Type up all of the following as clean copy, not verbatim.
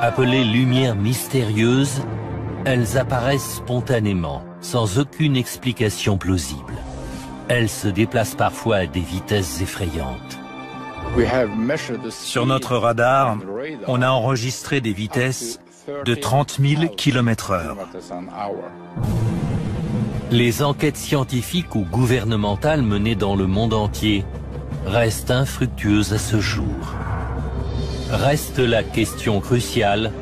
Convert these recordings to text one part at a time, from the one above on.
Appelées lumières mystérieuses, elles apparaissent spontanément, sans aucune explication plausible. Elles se déplacent parfois à des vitesses effrayantes. Sur notre radar, on a enregistré des vitesses de 30 000 km/h. Les enquêtes scientifiques ou gouvernementales menées dans le monde entier restent infructueuses à ce jour. Reste la question cruciale,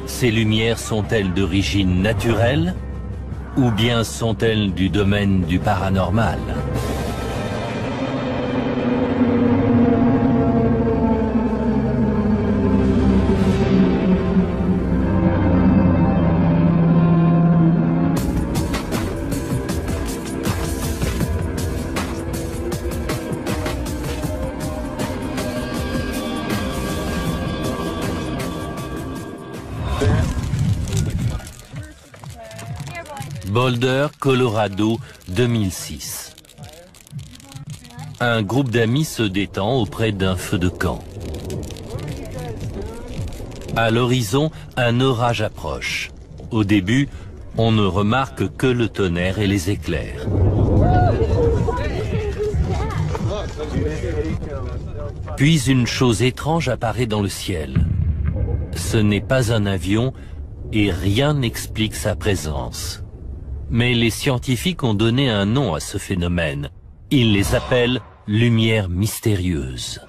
ces lumières sont-elles d'origine naturelle ou bien sont-elles du domaine du paranormal ? Boulder, Colorado, 2006. Un groupe d'amis se détend auprès d'un feu de camp. À l'horizon, un orage approche. Au début, on ne remarque que le tonnerre et les éclairs. Puis une chose étrange apparaît dans le ciel. Ce n'est pas un avion et rien n'explique sa présence. Mais les scientifiques ont donné un nom à ce phénomène. Ils les appellent lumières mystérieuses.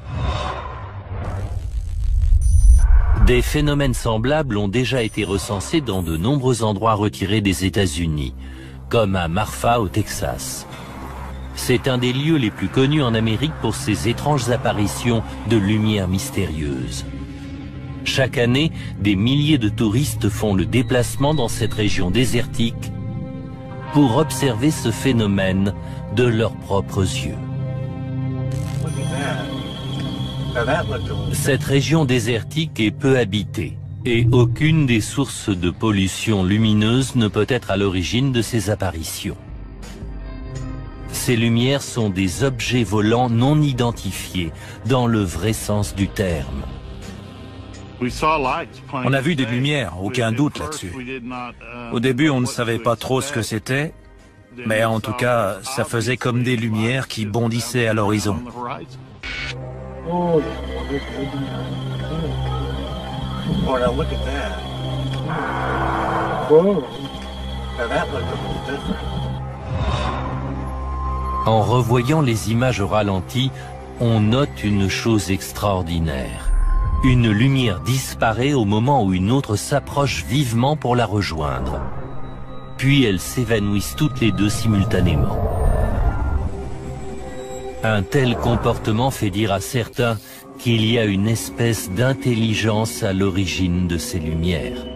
Des phénomènes semblables ont déjà été recensés dans de nombreux endroits retirés des États-Unis, comme à Marfa au Texas. C'est un des lieux les plus connus en Amérique pour ses étranges apparitions de lumières mystérieuses. Chaque année, des milliers de touristes font le déplacement dans cette région désertique pour observer ce phénomène de leurs propres yeux. Cette région désertique est peu habitée et aucune des sources de pollution lumineuse ne peut être à l'origine de ces apparitions. Ces lumières sont des objets volants non identifiés dans le vrai sens du terme. On a vu des lumières, aucun doute là-dessus. Au début, on ne savait pas trop ce que c'était, mais en tout cas, ça faisait comme des lumières qui bondissaient à l'horizon. En revoyant les images au ralenti, on note une chose extraordinaire. Une lumière disparaît au moment où une autre s'approche vivement pour la rejoindre. Puis elles s'évanouissent toutes les deux simultanément. Un tel comportement fait dire à certains qu'il y a une espèce d'intelligence à l'origine de ces lumières.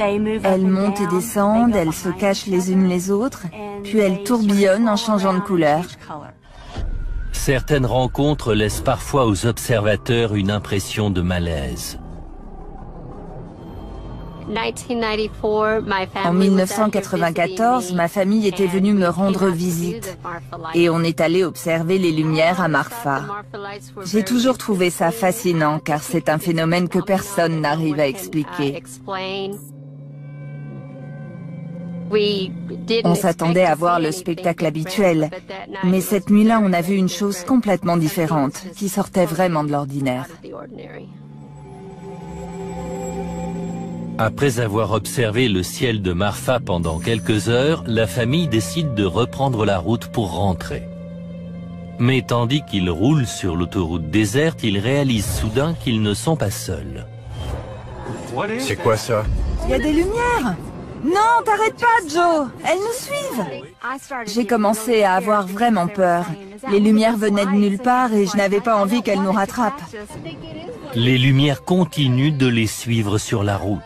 Elles montent et descendent, elles se cachent les unes les autres, puis elles tourbillonnent en changeant de couleur. Certaines rencontres laissent parfois aux observateurs une impression de malaise. En 1994, ma famille était venue me rendre visite et on est allé observer les lumières à Marfa. J'ai toujours trouvé ça fascinant car c'est un phénomène que personne n'arrive à expliquer. On s'attendait à voir le spectacle habituel, mais cette nuit-là, on a vu une chose complètement différente, qui sortait vraiment de l'ordinaire. Après avoir observé le ciel de Marfa pendant quelques heures, la famille décide de reprendre la route pour rentrer. Mais tandis qu'ils roulent sur l'autoroute déserte, ils réalisent soudain qu'ils ne sont pas seuls. C'est quoi ça? Il y a des lumières! Non, t'arrêtes pas, Joe! Elles nous suivent! J'ai commencé à avoir vraiment peur. Les lumières venaient de nulle part et je n'avais pas envie qu'elles nous rattrapent. Les lumières continuent de les suivre sur la route.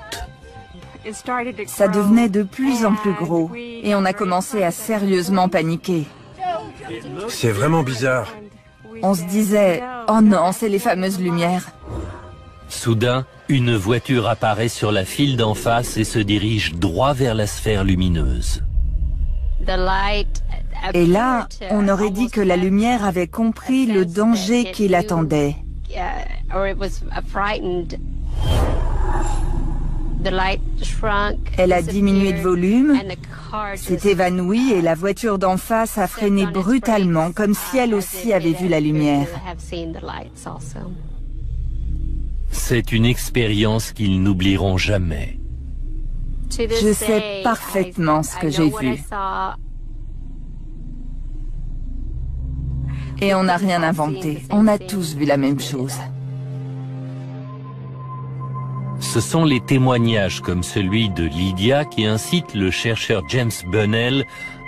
Ça devenait de plus en plus gros et on a commencé à sérieusement paniquer. C'est vraiment bizarre. On se disait, oh non, c'est les fameuses lumières. Soudain, une voiture apparaît sur la file d'en face et se dirige droit vers la sphère lumineuse. Et là, on aurait dit que la lumière avait compris le danger qui l'attendait. Elle a diminué de volume, s'est évanouie et la voiture d'en face a freiné brutalement, comme si elle aussi avait vu la lumière. C'est une expérience qu'ils n'oublieront jamais. Je sais parfaitement ce que j'ai vu. Et on n'a rien inventé. On a tous vu la même chose. Ce sont les témoignages comme celui de Lydia qui incitent le chercheur James Bunnell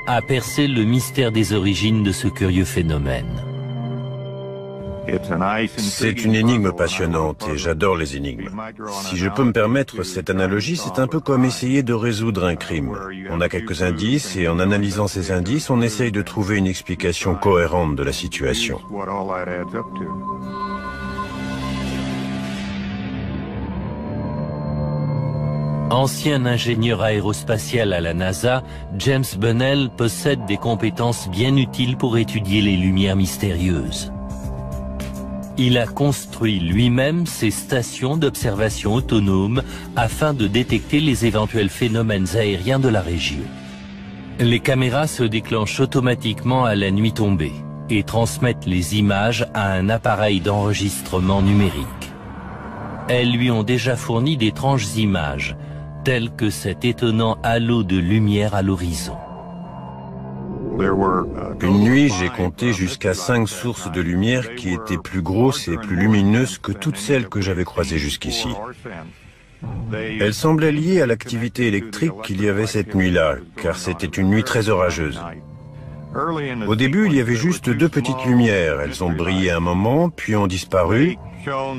à percer le mystère des origines de ce curieux phénomène. C'est une énigme passionnante et j'adore les énigmes. Si je peux me permettre cette analogie, c'est un peu comme essayer de résoudre un crime. On a quelques indices et en analysant ces indices, on essaye de trouver une explication cohérente de la situation. Ancien ingénieur aérospatial à la NASA, James Bunnell possède des compétences bien utiles pour étudier les lumières mystérieuses. Il a construit lui-même ses stations d'observation autonomes afin de détecter les éventuels phénomènes aériens de la région. Les caméras se déclenchent automatiquement à la nuit tombée et transmettent les images à un appareil d'enregistrement numérique. Elles lui ont déjà fourni d'étranges images, telles que cet étonnant halo de lumière à l'horizon. Une nuit, j'ai compté jusqu'à 5 sources de lumière qui étaient plus grosses et plus lumineuses que toutes celles que j'avais croisées jusqu'ici. Elles semblaient liées à l'activité électrique qu'il y avait cette nuit-là, car c'était une nuit très orageuse. Au début, il y avait juste 2 petites lumières. Elles ont brillé un moment, puis ont disparu,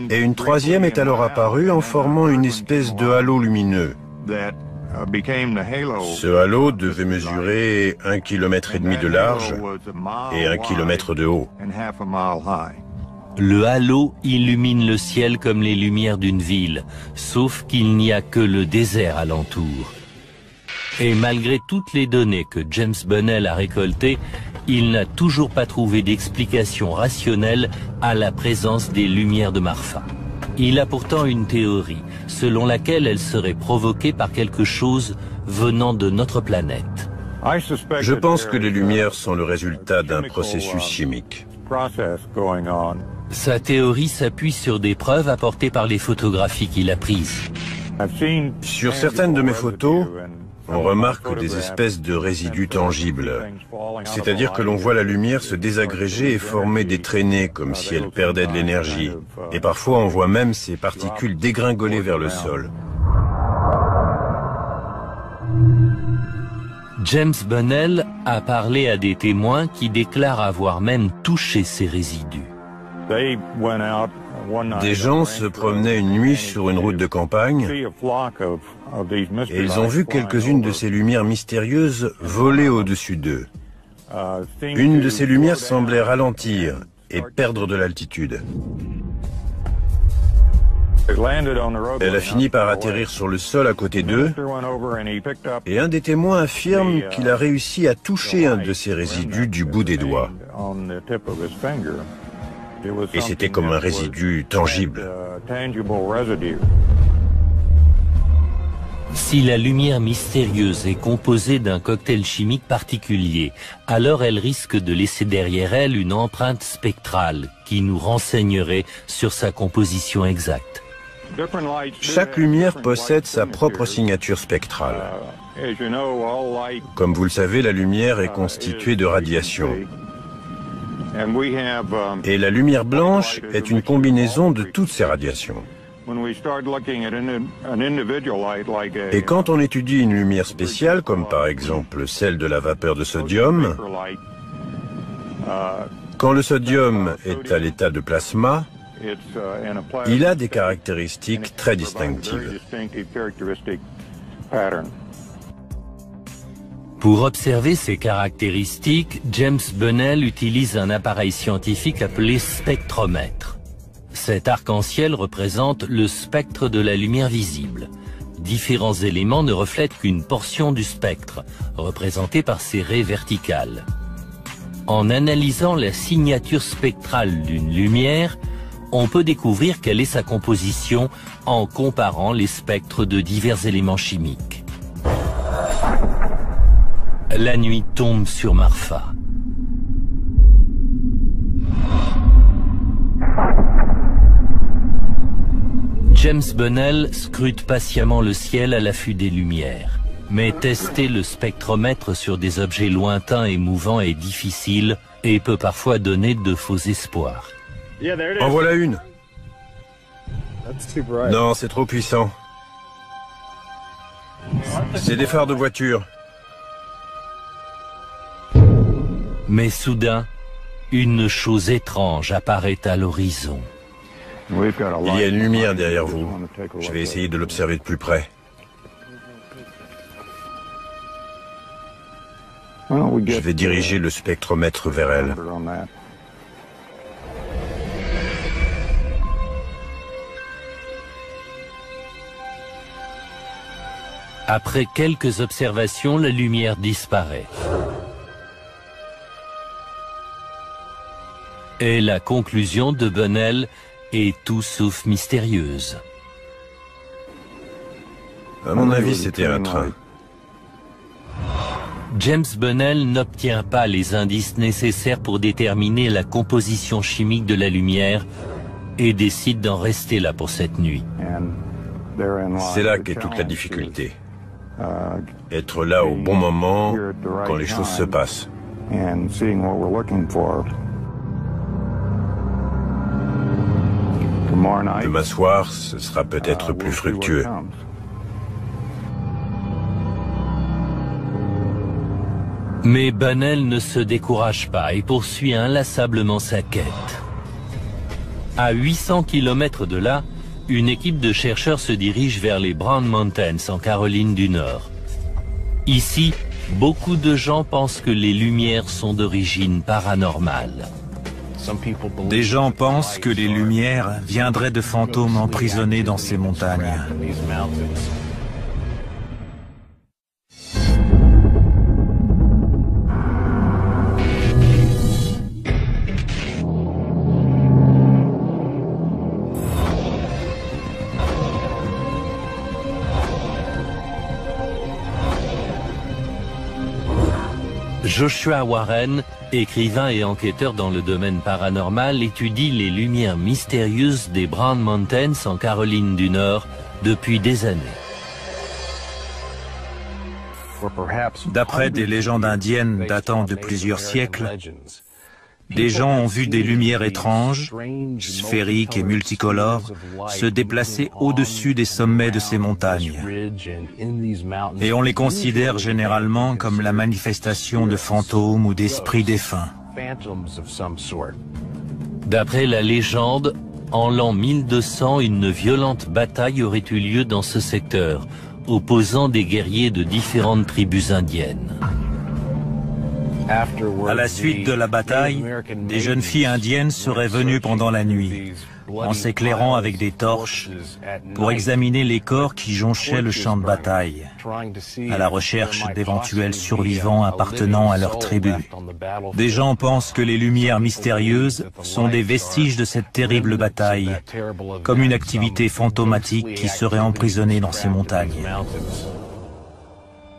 et une troisième est alors apparue en formant une espèce de halo lumineux. Ce halo devait mesurer 1,5 km de large et 1 km de haut. Le halo illumine le ciel comme les lumières d'une ville, sauf qu'il n'y a que le désert alentour. Et malgré toutes les données que James Bunnell a récoltées, il n'a toujours pas trouvé d'explication rationnelle à la présence des lumières de Marfa. Il a pourtant une théorie, selon laquelle elles seraient provoquées par quelque chose venant de notre planète. Je pense que les lumières sont le résultat d'un processus chimique. Sa théorie s'appuie sur des preuves apportées par les photographies qu'il a prises. Sur certaines de mes photos, on remarque des espèces de résidus tangibles. C'est-à-dire que l'on voit la lumière se désagréger et former des traînées comme si elle perdait de l'énergie. Et parfois on voit même ces particules dégringoler vers le sol. James Bunnell a parlé à des témoins qui déclarent avoir même touché ces résidus. Des gens se promenaient une nuit sur une route de campagne et ils ont vu quelques-unes de ces lumières mystérieuses voler au-dessus d'eux. Une de ces lumières semblait ralentir et perdre de l'altitude. Elle a fini par atterrir sur le sol à côté d'eux et un des témoins affirme qu'il a réussi à toucher un de ces résidus du bout des doigts. Et c'était comme un résidu tangible. Si la lumière mystérieuse est composée d'un cocktail chimique particulier, alors elle risque de laisser derrière elle une empreinte spectrale qui nous renseignerait sur sa composition exacte. Chaque lumière possède sa propre signature spectrale. Comme vous le savez, la lumière est constituée de radiation. Et la lumière blanche est une combinaison de toutes ces radiations. Et quand on étudie une lumière spéciale, comme par exemple celle de la vapeur de sodium, quand le sodium est à l'état de plasma, il a des caractéristiques très distinctives. Pour observer ces caractéristiques, James Bunnell utilise un appareil scientifique appelé spectromètre. Cet arc-en-ciel représente le spectre de la lumière visible. Différents éléments ne reflètent qu'une portion du spectre, représentée par ces raies verticales. En analysant la signature spectrale d'une lumière, on peut découvrir quelle est sa composition en comparant les spectres de divers éléments chimiques. La nuit tombe sur Marfa. James Bunnell scrute patiemment le ciel à l'affût des lumières. Mais tester le spectromètre sur des objets lointains et mouvants est difficile et peut parfois donner de faux espoirs. En voilà une. Non, c'est trop puissant. C'est des phares de voiture. Mais soudain, une chose étrange apparaît à l'horizon. Il y a une lumière derrière vous. Je vais essayer de l'observer de plus près. Je vais diriger le spectromètre vers elle. Après quelques observations, la lumière disparaît. Et la conclusion de Bunnell est tout sauf mystérieuse. À mon avis, c'était un train. James Bunnell n'obtient pas les indices nécessaires pour déterminer la composition chimique de la lumière et décide d'en rester là pour cette nuit. C'est là qu'est toute la difficulté. Être là au bon moment, quand les choses se passent. Demain soir, ce sera peut-être plus fructueux. Mais Bunnell ne se décourage pas et poursuit inlassablement sa quête. À 800 km de là, une équipe de chercheurs se dirige vers les Brown Mountains en Caroline du Nord. Ici, beaucoup de gens pensent que les lumières sont d'origine paranormale. Des gens pensent que les lumières viendraient de fantômes emprisonnés dans ces montagnes. Joshua Warren, écrivain et enquêteur dans le domaine paranormal, étudie les lumières mystérieuses des Brown Mountains en Caroline du Nord depuis des années. D'après des légendes indiennes datant de plusieurs siècles, des gens ont vu des lumières étranges, sphériques et multicolores, se déplacer au-dessus des sommets de ces montagnes. Et on les considère généralement comme la manifestation de fantômes ou d'esprits défunts. D'après la légende, en l'an 1200, une violente bataille aurait eu lieu dans ce secteur, opposant des guerriers de différentes tribus indiennes. À la suite de la bataille, des jeunes filles indiennes seraient venues pendant la nuit, en s'éclairant avec des torches, pour examiner les corps qui jonchaient le champ de bataille, à la recherche d'éventuels survivants appartenant à leur tribu. Des gens pensent que les lumières mystérieuses sont des vestiges de cette terrible bataille, comme une activité fantomatique qui serait emprisonnée dans ces montagnes.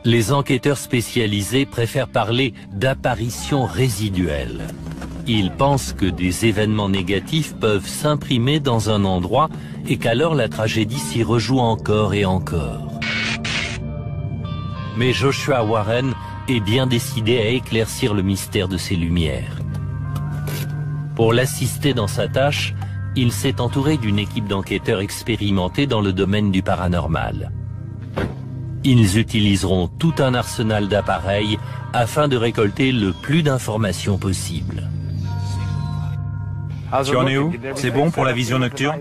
Les enquêteurs spécialisés préfèrent parler d'apparitions résiduelles. Ils pensent que des événements négatifs peuvent s'imprimer dans un endroit et qu'alors la tragédie s'y rejoue encore et encore. Mais Joshua Warren est bien décidé à éclaircir le mystère de ces lumières. Pour l'assister dans sa tâche, il s'est entouré d'une équipe d'enquêteurs expérimentés dans le domaine du paranormal. Ils utiliseront tout un arsenal d'appareils afin de récolter le plus d'informations possible. Tu en es où? C'est bon pour la vision nocturne?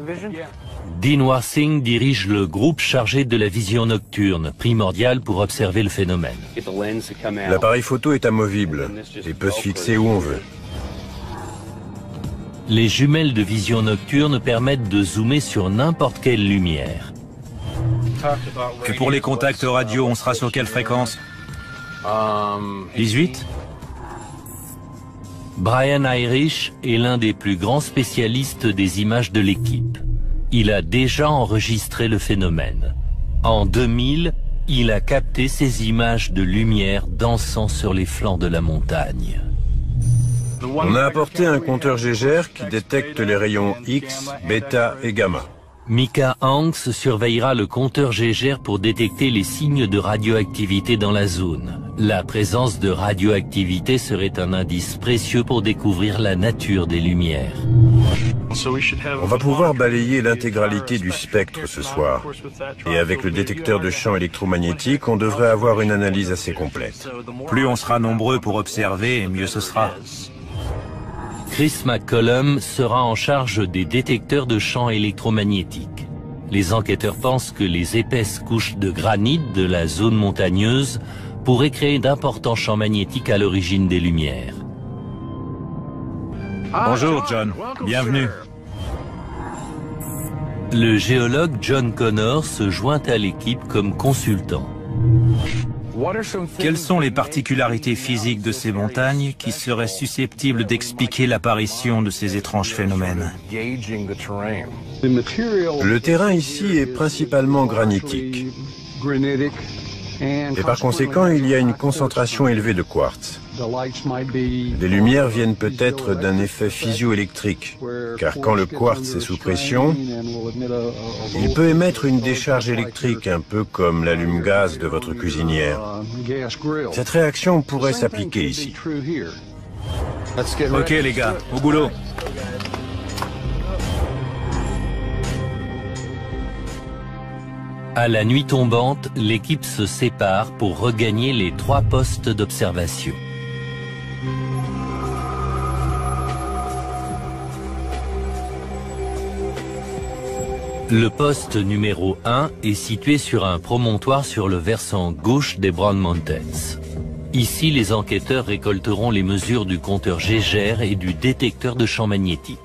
Dean Warsing dirige le groupe chargé de la vision nocturne, primordial pour observer le phénomène. L'appareil photo est amovible et peut se fixer où on veut. Les jumelles de vision nocturne permettent de zoomer sur n'importe quelle lumière. Et pour les contacts radio, on sera sur quelle fréquence? 18? Brian Irish est l'un des plus grands spécialistes des images de l'équipe. Il a déjà enregistré le phénomène. En 2000, il a capté ces images de lumière dansant sur les flancs de la montagne. On a apporté un compteur Geiger qui détecte les rayons X, bêta et gamma. Mika Hanks surveillera le compteur Geiger pour détecter les signes de radioactivité dans la zone. La présence de radioactivité serait un indice précieux pour découvrir la nature des lumières. On va pouvoir balayer l'intégralité du spectre ce soir. Et avec le détecteur de champs électromagnétiques, on devrait avoir une analyse assez complète. Plus on sera nombreux pour observer, mieux ce sera. Chris McCollum sera en charge des détecteurs de champs électromagnétiques. Les enquêteurs pensent que les épaisses couches de granit de la zone montagneuse pourraient créer d'importants champs magnétiques à l'origine des lumières. Bonjour John, bienvenue. Le géologue John Connor se joint à l'équipe comme consultant. Quelles sont les particularités physiques de ces montagnes qui seraient susceptibles d'expliquer l'apparition de ces étranges phénomènes? Le terrain ici est principalement granitique. Et par conséquent, il y a une concentration élevée de quartz. Les lumières viennent peut-être d'un effet physio-électrique, car quand le quartz est sous pression, il peut émettre une décharge électrique, un peu comme l'allume-gaz de votre cuisinière. Cette réaction pourrait s'appliquer ici. Ok les gars, au boulot. À la nuit tombante, l'équipe se sépare pour regagner les 3 postes d'observation. Le poste numéro 1 est situé sur un promontoire sur le versant gauche des Brown Mountains. Ici, les enquêteurs récolteront les mesures du compteur Geiger et du détecteur de champs magnétiques.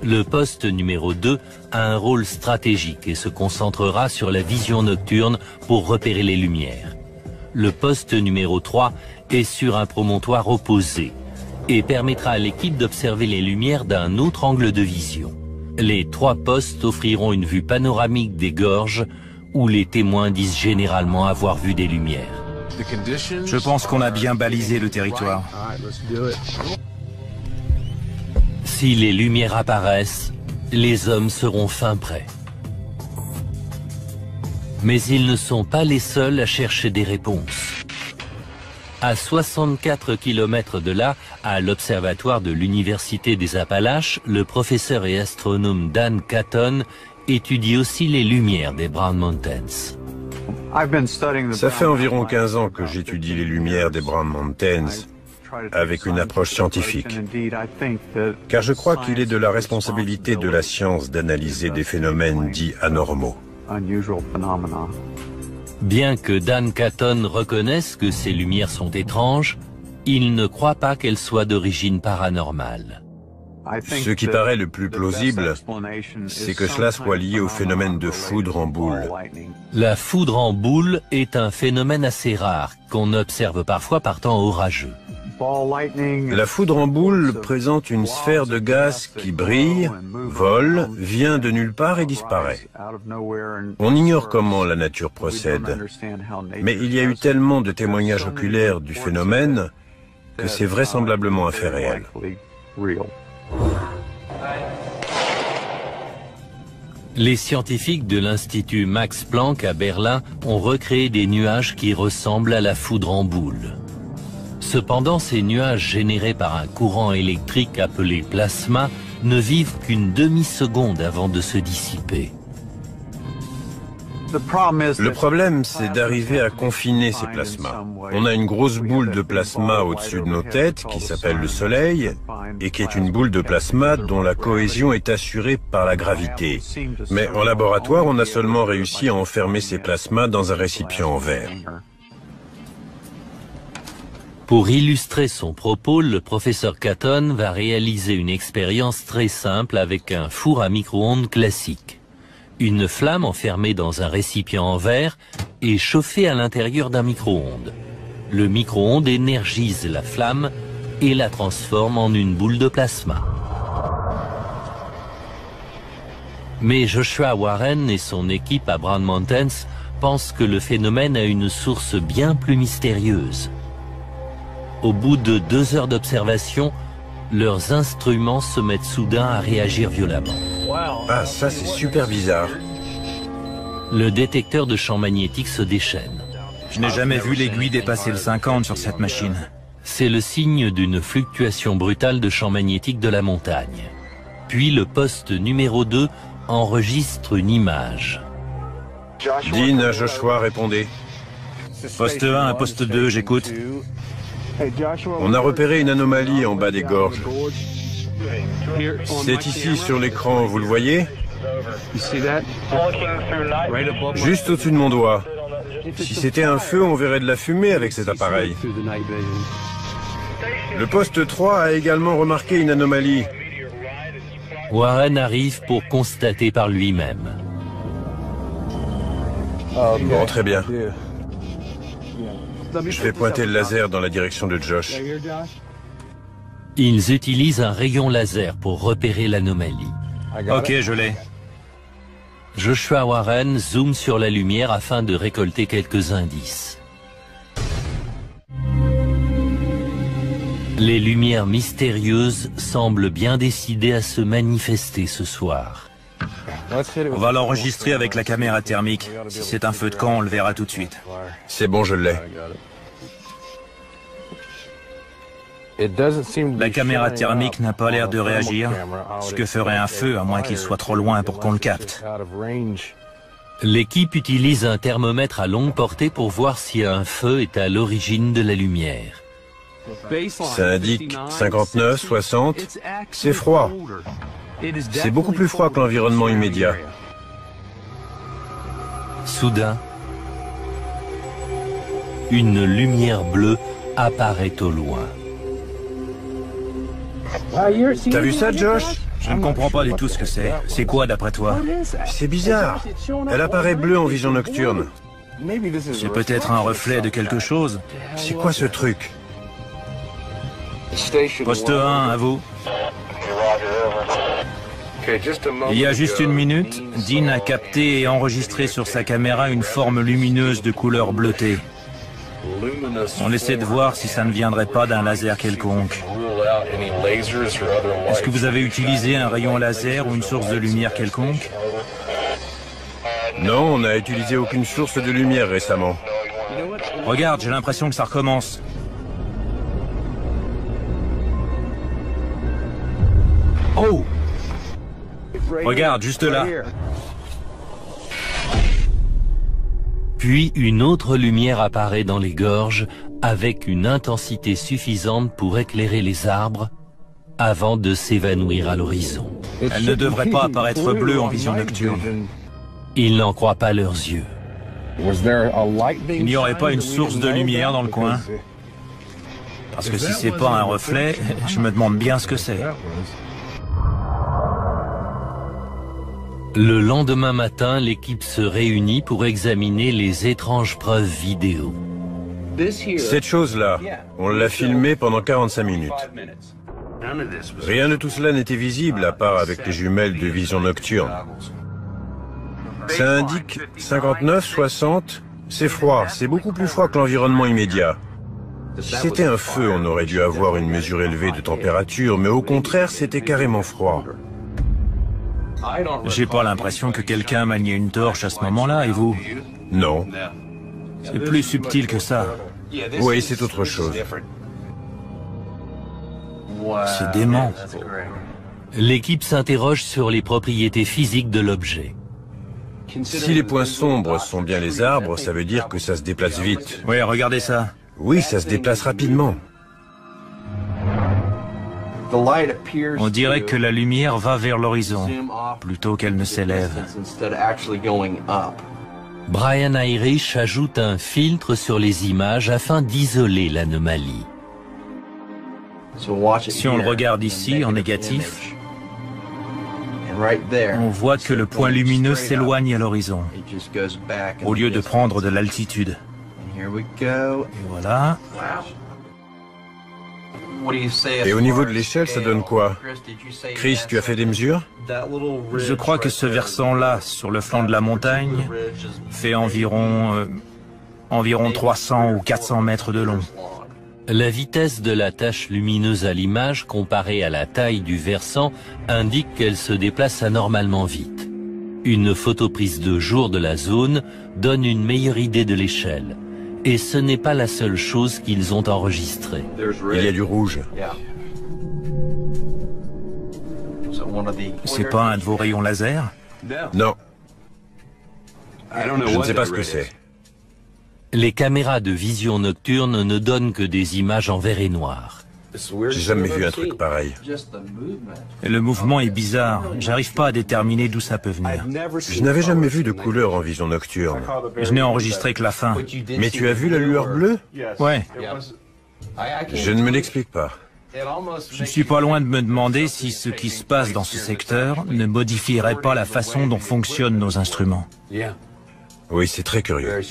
Le poste numéro 2 a un rôle stratégique et se concentrera sur la vision nocturne pour repérer les lumières. Le poste numéro 3 est sur un promontoire opposé et permettra à l'équipe d'observer les lumières d'un autre angle de vision. Les 3 postes offriront une vue panoramique des gorges où les témoins disent généralement avoir vu des lumières. Je pense qu'on a bien balisé le territoire. Si les lumières apparaissent, les hommes seront fin prêts. Mais ils ne sont pas les seuls à chercher des réponses. À 64 km de là, à l'observatoire de l'Université des Appalaches, le professeur et astronome Dan Catton étudie aussi les lumières des Brown Mountains. Ça fait environ 15 ans que j'étudie les lumières des Brown Mountains avec une approche scientifique, car je crois qu'il est de la responsabilité de la science d'analyser des phénomènes dits anormaux. Bien que Dan Catton reconnaisse que ces lumières sont étranges, il ne croit pas qu'elles soient d'origine paranormale. Ce qui paraît le plus plausible, c'est que cela soit lié au phénomène de foudre en boule. La foudre en boule est un phénomène assez rare, qu'on observe parfois par temps orageux. La foudre en boule présente une sphère de gaz qui brille, vole, vient de nulle part et disparaît. On ignore comment la nature procède, mais il y a eu tellement de témoignages oculaires du phénomène que c'est vraisemblablement un fait réel. Les scientifiques de l'Institut Max Planck à Berlin ont recréé des nuages qui ressemblent à la foudre en boule. Cependant, ces nuages générés par un courant électrique appelé plasma ne vivent qu'une demi-seconde avant de se dissiper. Le problème, c'est d'arriver à confiner ces plasmas. On a une grosse boule de plasma au-dessus de nos têtes qui s'appelle le Soleil et qui est une boule de plasma dont la cohésion est assurée par la gravité. Mais en laboratoire, on a seulement réussi à enfermer ces plasmas dans un récipient en verre. Pour illustrer son propos, le professeur Catton va réaliser une expérience très simple avec un four à micro-ondes classique. Une flamme enfermée dans un récipient en verre est chauffée à l'intérieur d'un micro-ondes. Le micro-ondes énergise la flamme et la transforme en une boule de plasma. Mais Joshua Warren et son équipe à Brown Mountains pensent que le phénomène a une source bien plus mystérieuse. Au bout de 2 heures d'observation, leurs instruments se mettent soudain à réagir violemment. Ah, ça c'est super bizarre. Le détecteur de champ magnétique se déchaîne. Je n'ai jamais vu l'aiguille dépasser le 50 sur cette machine. C'est le signe d'une fluctuation brutale de champ magnétique de la montagne. Puis le poste numéro 2 enregistre une image. Dean à Joshua, répondez. Poste 1 à poste 2, j'écoute. On a repéré une anomalie en bas des gorges. C'est ici sur l'écran, vous le voyez? Juste au-dessus de mon doigt. Si c'était un feu, on verrait de la fumée avec cet appareil. Le poste 3 a également remarqué une anomalie. Warren arrive pour constater par lui-même. Bon, très bien. Je vais pointer le laser dans la direction de Josh. Ils utilisent un rayon laser pour repérer l'anomalie. Ok, je l'ai. Joshua Warren zoome sur la lumière afin de récolter quelques indices. Les lumières mystérieuses semblent bien décidées à se manifester ce soir. On va l'enregistrer avec la caméra thermique. Si c'est un feu de camp, on le verra tout de suite. C'est bon, je l'ai. La caméra thermique n'a pas l'air de réagir, ce que ferait un feu à moins qu'il soit trop loin pour qu'on le capte. L'équipe utilise un thermomètre à longue portée pour voir si un feu est à l'origine de la lumière. Ça indique 59, 60. C'est froid. C'est beaucoup plus froid que l'environnement immédiat. Soudain, une lumière bleue apparaît au loin. T'as vu ça, Josh? Je ne comprends pas du tout ce que c'est. C'est quoi d'après toi? C'est bizarre. Elle apparaît bleue en vision nocturne. C'est peut-être un reflet de quelque chose. C'est quoi ce truc? Poste 1, à vous. Il y a juste une minute, Dean a capté et enregistré sur sa caméra une forme lumineuse de couleur bleutée. On essaie de voir si ça ne viendrait pas d'un laser quelconque. Est-ce que vous avez utilisé un rayon laser ou une source de lumière quelconque? Non, on n'a utilisé aucune source de lumière récemment. Regarde, j'ai l'impression que ça recommence. Oh! Regarde, juste là. Puis une autre lumière apparaît dans les gorges avec une intensité suffisante pour éclairer les arbres avant de s'évanouir à l'horizon. Elle ne devrait pas apparaître bleue en vision nocturne. Ils n'en croient pas leurs yeux. Il n'y aurait pas une source de lumière dans le coin? Parce que si c'est pas un reflet, je me demande bien ce que c'est. Le lendemain matin, l'équipe se réunit pour examiner les étranges preuves vidéo. Cette chose-là, on l'a filmée pendant 45 minutes. Rien de tout cela n'était visible à part avec les jumelles de vision nocturne. Ça indique 59, 60. C'est froid, c'est beaucoup plus froid que l'environnement immédiat. Si c'était un feu, on aurait dû avoir une mesure élevée de température, mais au contraire, c'était carrément froid. J'ai pas l'impression que quelqu'un maniait une torche à ce moment-là, et vous? Non. C'est plus subtil que ça. Oui, c'est autre chose. C'est dément. L'équipe s'interroge sur les propriétés physiques de l'objet. Si les points sombres sont bien les arbres, ça veut dire que ça se déplace vite. Oui, regardez ça. Oui, ça se déplace rapidement. On dirait que la lumière va vers l'horizon, plutôt qu'elle ne s'élève. Brian Irish ajoute un filtre sur les images afin d'isoler l'anomalie. Si on le regarde ici, en négatif, on voit que le point lumineux s'éloigne à l'horizon, au lieu de prendre de l'altitude. Et voilà. Et au niveau de l'échelle, ça donne quoi? Chris, tu as fait des mesures? Je crois que ce versant-là, sur le flanc de la montagne, fait environ 300 ou 400 mètres de long. La vitesse de la tache lumineuse à l'image comparée à la taille du versant indique qu'elle se déplace anormalement vite. Une photo prise de jour de la zone donne une meilleure idée de l'échelle. Et ce n'est pas la seule chose qu'ils ont enregistrée. Il y a du rouge. C'est pas un de vos rayons laser? Non. Je ne sais pas ce que c'est. Les caméras de vision nocturne ne donnent que des images en vert et noir. J'ai jamais vu un truc pareil. Et le mouvement est bizarre. J'arrive pas à déterminer d'où ça peut venir. Je n'avais jamais vu de couleur en vision nocturne. Je n'ai enregistré que la fin. Mais tu as vu la lueur bleue? Ouais. Je ne me l'explique pas. Je suis pas loin de me demander si ce qui se passe dans ce secteur ne modifierait pas la façon dont fonctionnent nos instruments. Oui, c'est très curieux.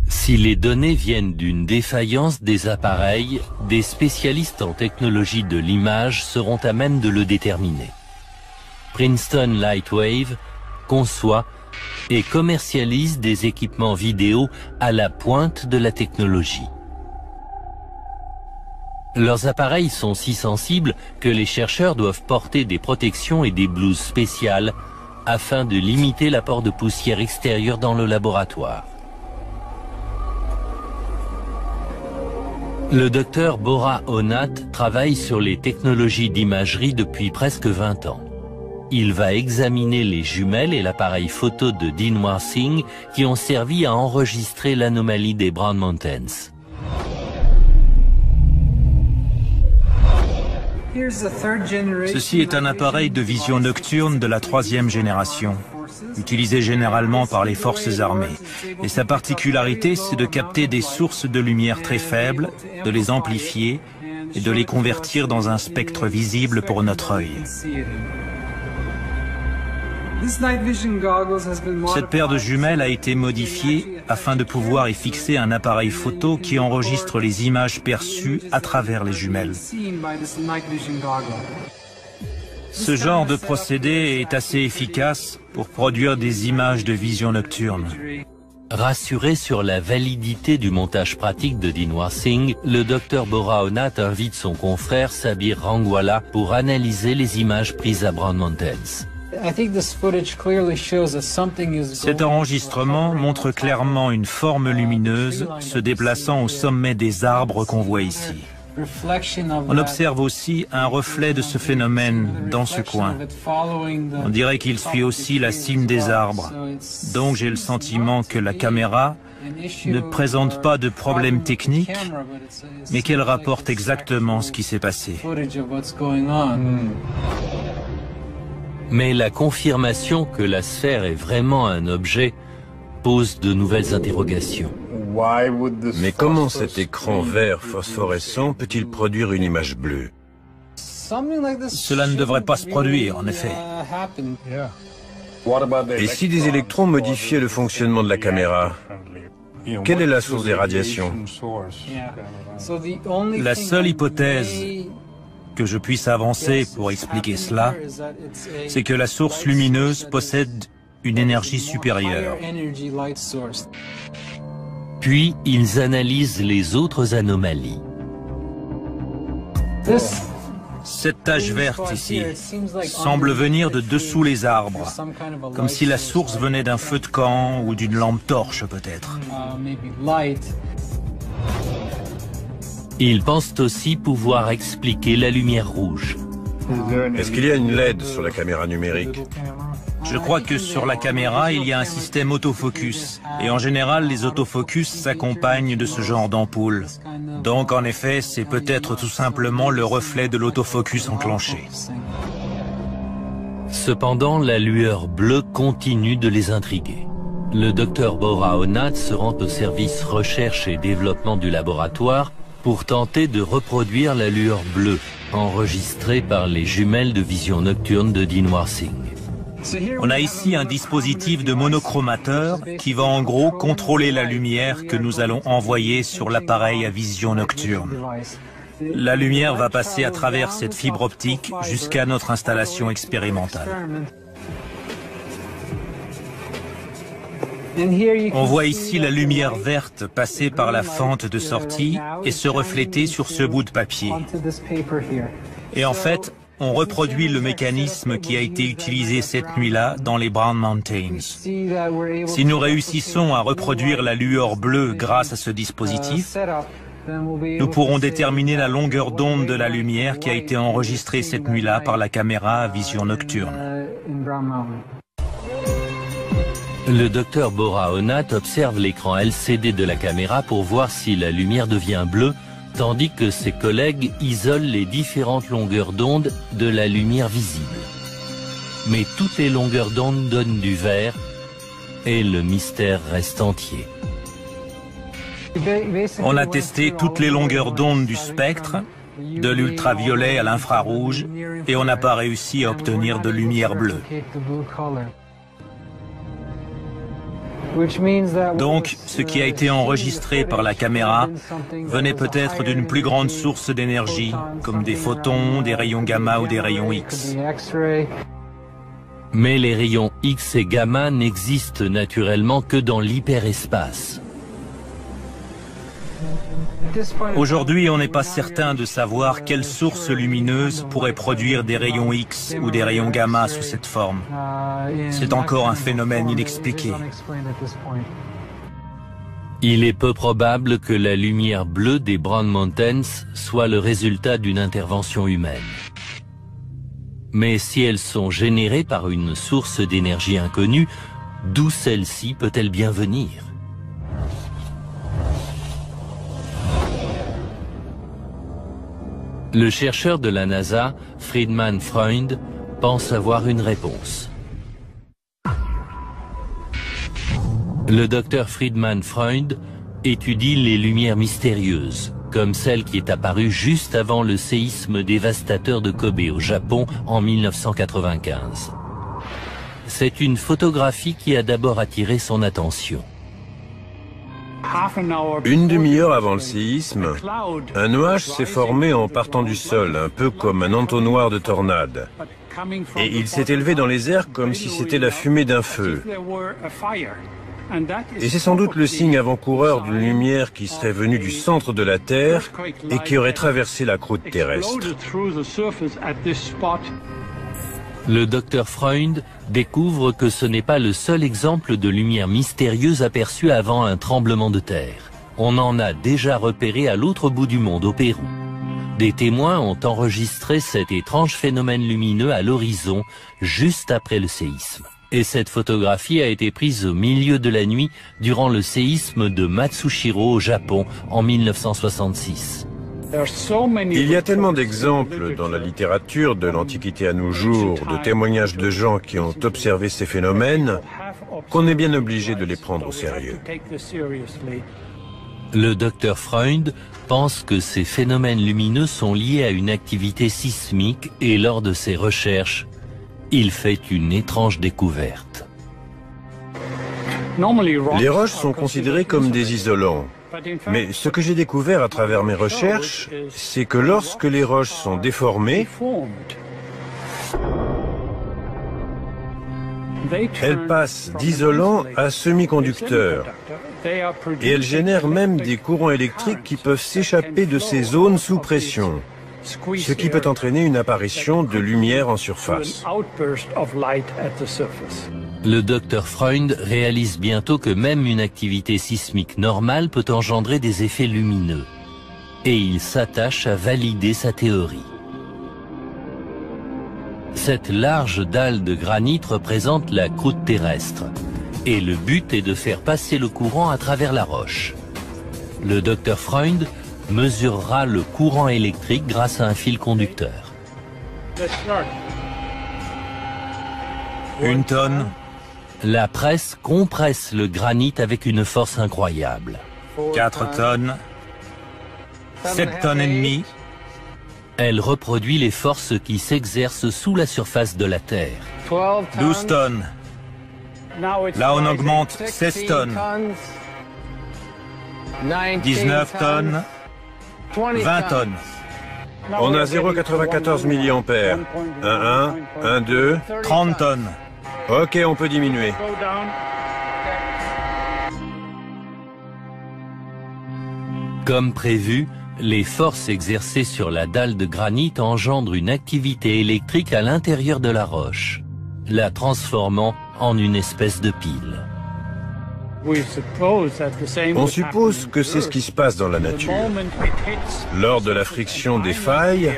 Si les données viennent d'une défaillance des appareils, des spécialistes en technologie de l'image seront à même de le déterminer. Princeton Lightwave conçoit et commercialise des équipements vidéo à la pointe de la technologie. Leurs appareils sont si sensibles que les chercheurs doivent porter des protections et des blouses spéciales afin de limiter l'apport de poussière extérieure dans le laboratoire. Le docteur Bora Onat travaille sur les technologies d'imagerie depuis presque 20 ans. Il va examiner les jumelles et l'appareil photo de Dinh Singh qui ont servi à enregistrer l'anomalie des Brown Mountains. Ceci est un appareil de vision nocturne de la 3e génération, utilisé généralement par les forces armées. Et sa particularité, c'est de capter des sources de lumière très faibles, de les amplifier et de les convertir dans un spectre visible pour notre œil. Cette paire de jumelles a été modifiée afin de pouvoir y fixer un appareil photo qui enregistre les images perçues à travers les jumelles. Ce genre de procédé est assez efficace pour produire des images de vision nocturne. Rassuré sur la validité du montage pratique de Dinh Singh, le docteur Bora Onat invite son confrère Sabir Rangwala pour analyser les images prises à Brown Mountains. Cet enregistrement montre clairement une forme lumineuse se déplaçant au sommet des arbres qu'on voit ici. On observe aussi un reflet de ce phénomène dans ce coin. On dirait qu'il suit aussi la cime des arbres. Donc j'ai le sentiment que la caméra ne présente pas de problème technique, mais qu'elle rapporte exactement ce qui s'est passé. Mais la confirmation que la sphère est vraiment un objet pose de nouvelles interrogations. Mais comment cet écran vert phosphorescent peut-il produire une image bleue? Cela ne devrait pas se produire, en effet. Et si des électrons modifiaient le fonctionnement de la caméra? Quelle est la source des radiations? La seule hypothèse que je puisse avancer pour expliquer cela, c'est que la source lumineuse possède une énergie supérieure. Puis, ils analysent les autres anomalies. Cette tache verte ici semble venir de dessous les arbres, comme si la source venait d'un feu de camp ou d'une lampe torche peut-être. Ils pensent aussi pouvoir expliquer la lumière rouge. Est-ce qu'il y a une LED sur la caméra numérique? Je crois que sur la caméra, il y a un système autofocus. Et en général, les autofocus s'accompagnent de ce genre d'ampoule. Donc, en effet, c'est peut-être tout simplement le reflet de l'autofocus enclenché. Cependant, la lueur bleue continue de les intriguer. Le docteur Bora Onat se rend au service recherche et développement du laboratoire pour tenter de reproduire la lueur bleue enregistrée par les jumelles de vision nocturne de Dinh Singh. On a ici un dispositif de monochromateur qui va en gros contrôler la lumière que nous allons envoyer sur l'appareil à vision nocturne. La lumière va passer à travers cette fibre optique jusqu'à notre installation expérimentale. On voit ici la lumière verte passer par la fente de sortie et se refléter sur ce bout de papier. Et en fait, on reproduit le mécanisme qui a été utilisé cette nuit-là dans les Brown Mountains. Si nous réussissons à reproduire la lueur bleue grâce à ce dispositif, nous pourrons déterminer la longueur d'onde de la lumière qui a été enregistrée cette nuit-là par la caméra à vision nocturne. Le docteur Bora Onat observe l'écran LCD de la caméra pour voir si la lumière devient bleue, tandis que ses collègues isolent les différentes longueurs d'onde de la lumière visible. Mais toutes les longueurs d'onde donnent du vert et le mystère reste entier. On a testé toutes les longueurs d'onde du spectre, de l'ultraviolet à l'infrarouge, et on n'a pas réussi à obtenir de lumière bleue. Donc, ce qui a été enregistré par la caméra venait peut-être d'une plus grande source d'énergie, comme des photons, des rayons gamma ou des rayons X. Mais les rayons X et gamma n'existent naturellement que dans l'hyperespace. Aujourd'hui, on n'est pas certain de savoir quelle source lumineuse pourrait produire des rayons X ou des rayons gamma sous cette forme. C'est encore un phénomène inexpliqué. Il est peu probable que la lumière bleue des Brown Mountains soit le résultat d'une intervention humaine. Mais si elles sont générées par une source d'énergie inconnue, d'où celle-ci peut-elle bien venir ? Le chercheur de la NASA, Friedemann Freund, pense avoir une réponse. Le docteur Friedemann Freund étudie les lumières mystérieuses, comme celle qui est apparue juste avant le séisme dévastateur de Kobe au Japon en 1995. C'est une photographie qui a d'abord attiré son attention. Une demi-heure avant le séisme, un nuage s'est formé en partant du sol, un peu comme un entonnoir de tornade. Et il s'est élevé dans les airs comme si c'était la fumée d'un feu. Et c'est sans doute le signe avant-coureur d'une lumière qui serait venue du centre de la Terre et qui aurait traversé la croûte terrestre. Le docteur Freund découvre que ce n'est pas le seul exemple de lumière mystérieuse aperçue avant un tremblement de terre. On en a déjà repéré à l'autre bout du monde, au Pérou. Des témoins ont enregistré cet étrange phénomène lumineux à l'horizon, juste après le séisme. Et cette photographie a été prise au milieu de la nuit durant le séisme de Matsushiro au Japon en 1966. Il y a tellement d'exemples dans la littérature de l'Antiquité à nos jours, de témoignages de gens qui ont observé ces phénomènes, qu'on est bien obligé de les prendre au sérieux. Le docteur Freund pense que ces phénomènes lumineux sont liés à une activité sismique et lors de ses recherches, il fait une étrange découverte. Les roches sont considérées comme des isolants. Mais ce que j'ai découvert à travers mes recherches, c'est que lorsque les roches sont déformées, elles passent d'isolants à semi-conducteurs. Et elles génèrent même des courants électriques qui peuvent s'échapper de ces zones sous pression, ce qui peut entraîner une apparition de lumière en surface. Le docteur Freund réalise bientôt que même une activité sismique normale peut engendrer des effets lumineux. Et il s'attache à valider sa théorie. Cette large dalle de granit représente la croûte terrestre. Et le but est de faire passer le courant à travers la roche. Le docteur Freund mesurera le courant électrique grâce à un fil conducteur. 1 tonne. La presse compresse le granit avec une force incroyable. 4 tonnes. 7 tonnes et demie. Elle reproduit les forces qui s'exercent sous la surface de la Terre. 12 tonnes. Là, on augmente 16 tonnes. 19 tonnes. 20 tonnes. On a 0,94 milliampères. 1,1, 1,2. 30 tonnes. Ok, on peut diminuer. Comme prévu, les forces exercées sur la dalle de granit engendrent une activité électrique à l'intérieur de la roche, la transformant en une espèce de pile. On suppose que c'est ce qui se passe dans la nature. Lors de la friction des failles,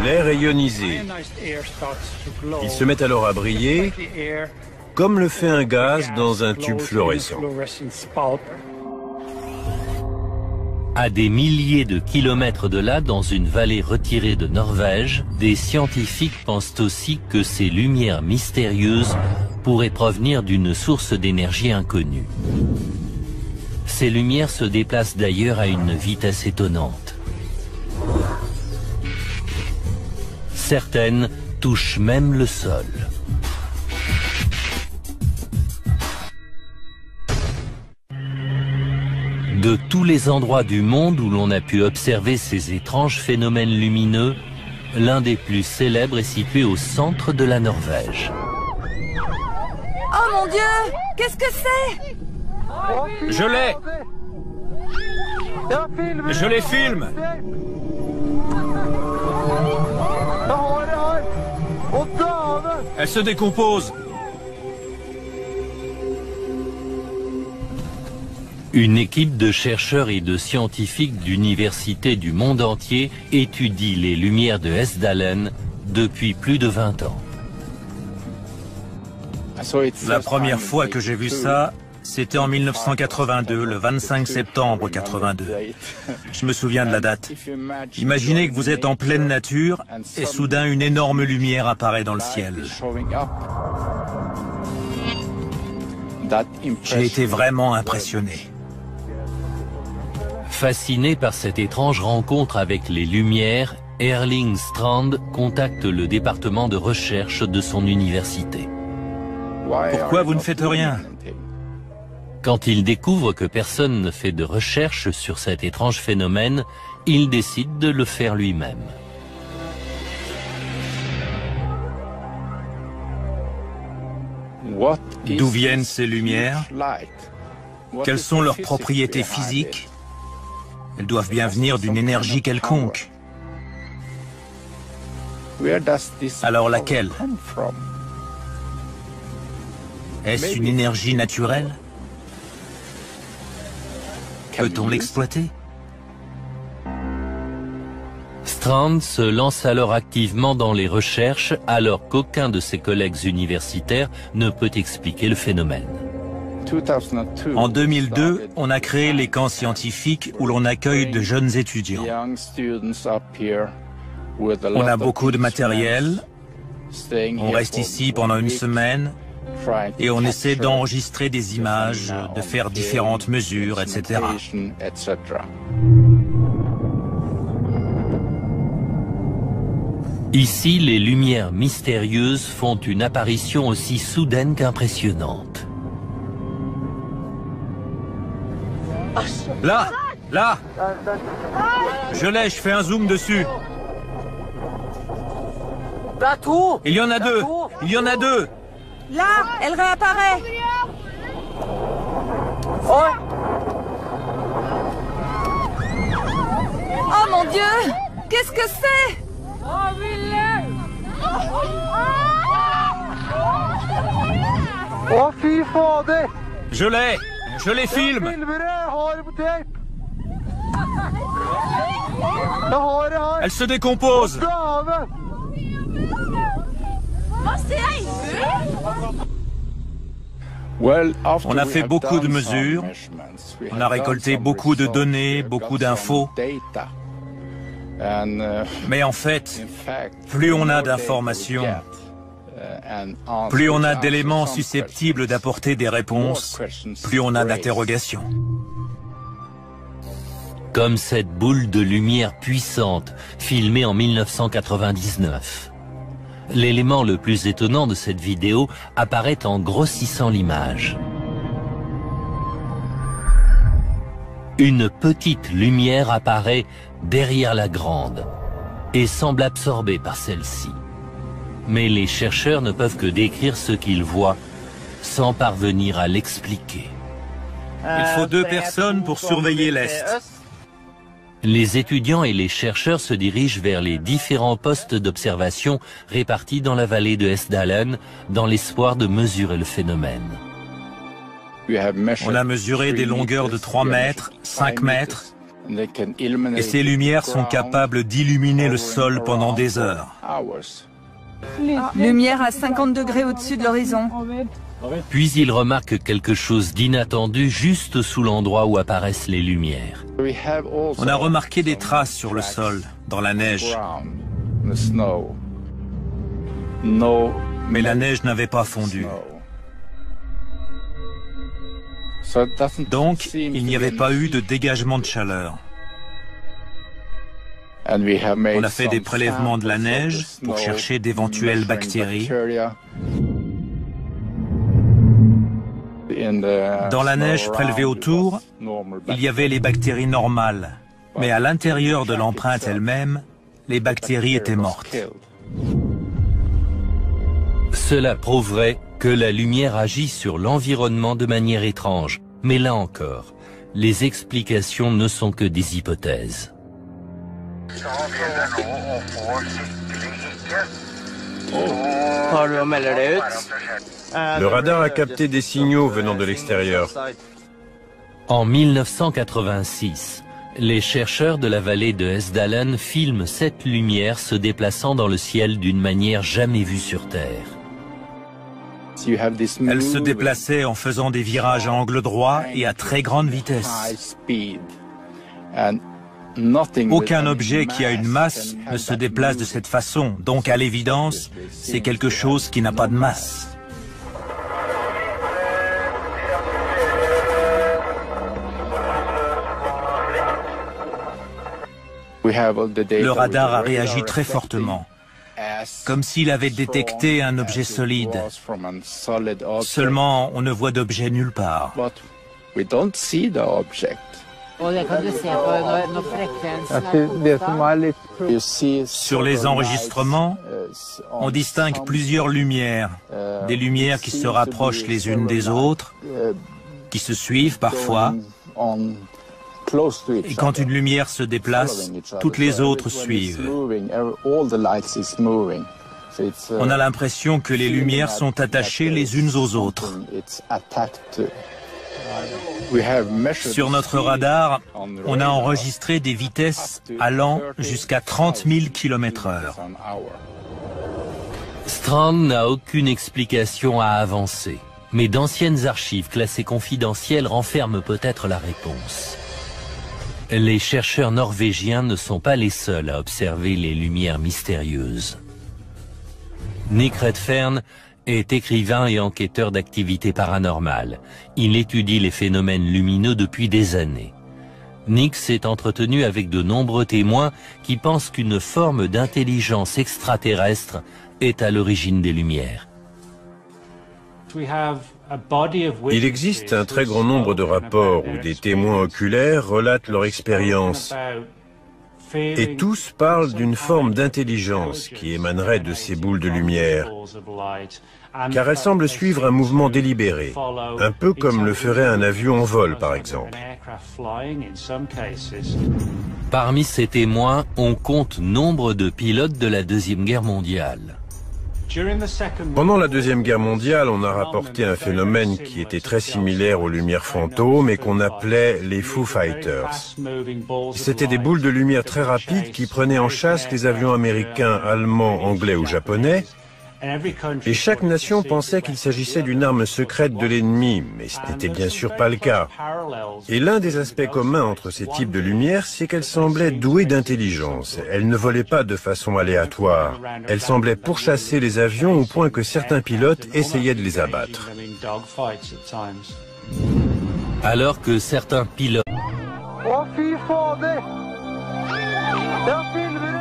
l'air est ionisé. Il se met alors à briller, comme le fait un gaz dans un tube fluorescent. À des milliers de kilomètres de là, dans une vallée retirée de Norvège, des scientifiques pensent aussi que ces lumières mystérieuses pourraient provenir d'une source d'énergie inconnue. Ces lumières se déplacent d'ailleurs à une vitesse étonnante. Certaines touchent même le sol. De tous les endroits du monde où l'on a pu observer ces étranges phénomènes lumineux, l'un des plus célèbres est situé au centre de la Norvège. Oh mon Dieu! Qu'est-ce que c'est? Je l'ai! Je les filme! Elle se décompose! Une équipe de chercheurs et de scientifiques d'universités du monde entier étudie les lumières de Hesdalen depuis plus de 20 ans. La première fois que j'ai vu ça, c'était en 1982, le 25 septembre 82. Je me souviens de la date. Imaginez que vous êtes en pleine nature et soudain une énorme lumière apparaît dans le ciel. J'ai été vraiment impressionné. Fasciné par cette étrange rencontre avec les lumières, Erling Strand contacte le département de recherche de son université. Pourquoi vous ne faites rien? Quand il découvre que personne ne fait de recherche sur cet étrange phénomène, il décide de le faire lui-même. D'où viennent ces lumières? Quelles sont leurs propriétés physiques? Elles doivent bien venir d'une énergie quelconque. Alors laquelle? Est-ce une énergie naturelle? Peut-on l'exploiter? Strand se lance alors activement dans les recherches alors qu'aucun de ses collègues universitaires ne peut expliquer le phénomène. En 2002, on a créé les camps scientifiques où l'on accueille de jeunes étudiants. On a beaucoup de matériel, on reste ici pendant une semaine et on essaie d'enregistrer des images, de faire différentes mesures, etc. Ici, les lumières mystérieuses font une apparition aussi soudaine qu'impressionnante. Là! Là! Je l'ai, je fais un zoom dessus. Il y en a deux! Il y en a deux! Là, elle réapparaît. Oh mon Dieu! Qu'est-ce que c'est? Je l'ai! Je les filme! Elle se décompose! On a fait beaucoup de mesures, on a récolté beaucoup de données, beaucoup d'infos. Mais en fait, plus on a d'informations, plus on a d'éléments susceptibles d'apporter des réponses, plus on a d'interrogations. Comme cette boule de lumière puissante, filmée en 1999. L'élément le plus étonnant de cette vidéo apparaît en grossissant l'image. Une petite lumière apparaît derrière la grande et semble absorbée par celle-ci. Mais les chercheurs ne peuvent que décrire ce qu'ils voient sans parvenir à l'expliquer. Il faut 2 personnes pour surveiller l'Est. Les étudiants et les chercheurs se dirigent vers les différents postes d'observation répartis dans la vallée de Hessdalen dans l'espoir de mesurer le phénomène. On a mesuré des longueurs de 3 mètres, 5 mètres, et ces lumières sont capables d'illuminer le sol pendant des heures. Lumière à 50 degrés au-dessus de l'horizon. Puis il remarque quelque chose d'inattendu juste sous l'endroit où apparaissent les lumières. On a remarqué des traces sur le sol, dans la neige. Mais la neige n'avait pas fondu. Donc, il n'y avait pas eu de dégagement de chaleur. On a fait des prélèvements de la neige pour chercher d'éventuelles bactéries. Dans la neige prélevée autour, il y avait les bactéries normales, mais à l'intérieur de l'empreinte elle-même, les bactéries étaient mortes. Cela prouverait que la lumière agit sur l'environnement de manière étrange. Mais là encore, les explications ne sont que des hypothèses. Le radar a capté des signaux venant de l'extérieur. En 1986, les chercheurs de la vallée de Hessdalen filment cette lumière se déplaçant dans le ciel d'une manière jamais vue sur Terre. Elle se déplaçait en faisant des virages à angle droit et à très grande vitesse. Aucun objet qui a une masse ne se déplace de cette façon, donc à l'évidence, c'est quelque chose qui n'a pas de masse. Le radar a réagi très fortement, comme s'il avait détecté un objet solide. Seulement, on ne voit d'objet nulle part. Sur les enregistrements, on distingue plusieurs lumières, des lumières qui se rapprochent les unes des autres, qui se suivent parfois. Et quand une lumière se déplace, toutes les autres suivent. On a l'impression que les lumières sont attachées les unes aux autres. Sur notre radar, on a enregistré des vitesses allant jusqu'à 30 000 km/h. Strand n'a aucune explication à avancer, mais d'anciennes archives classées confidentielles renferment peut-être la réponse. Les chercheurs norvégiens ne sont pas les seuls à observer les lumières mystérieuses. Nick Redfern est écrivain et enquêteur d'activités paranormales. Il étudie les phénomènes lumineux depuis des années. Nick s'est entretenu avec de nombreux témoins qui pensent qu'une forme d'intelligence extraterrestre est à l'origine des lumières. Il existe un très grand nombre de rapports où des témoins oculaires relatent leur expérience. Et tous parlent d'une forme d'intelligence qui émanerait de ces boules de lumière, car elles semblent suivre un mouvement délibéré, un peu comme le ferait un avion en vol par exemple. Parmi ces témoins, on compte nombre de pilotes de la Deuxième Guerre mondiale. Pendant la Deuxième Guerre mondiale, on a rapporté un phénomène qui était très similaire aux lumières fantômes et qu'on appelait les Foo Fighters. C'était des boules de lumière très rapides qui prenaient en chasse les avions américains, allemands, anglais ou japonais. Et chaque nation pensait qu'il s'agissait d'une arme secrète de l'ennemi, mais ce n'était bien sûr pas le cas. Et l'un des aspects communs entre ces types de lumières, c'est qu'elles semblaient douées d'intelligence. Elles ne volaient pas de façon aléatoire. Elles semblaient pourchasser les avions au point que certains pilotes essayaient de les abattre. Alors que certains pilotes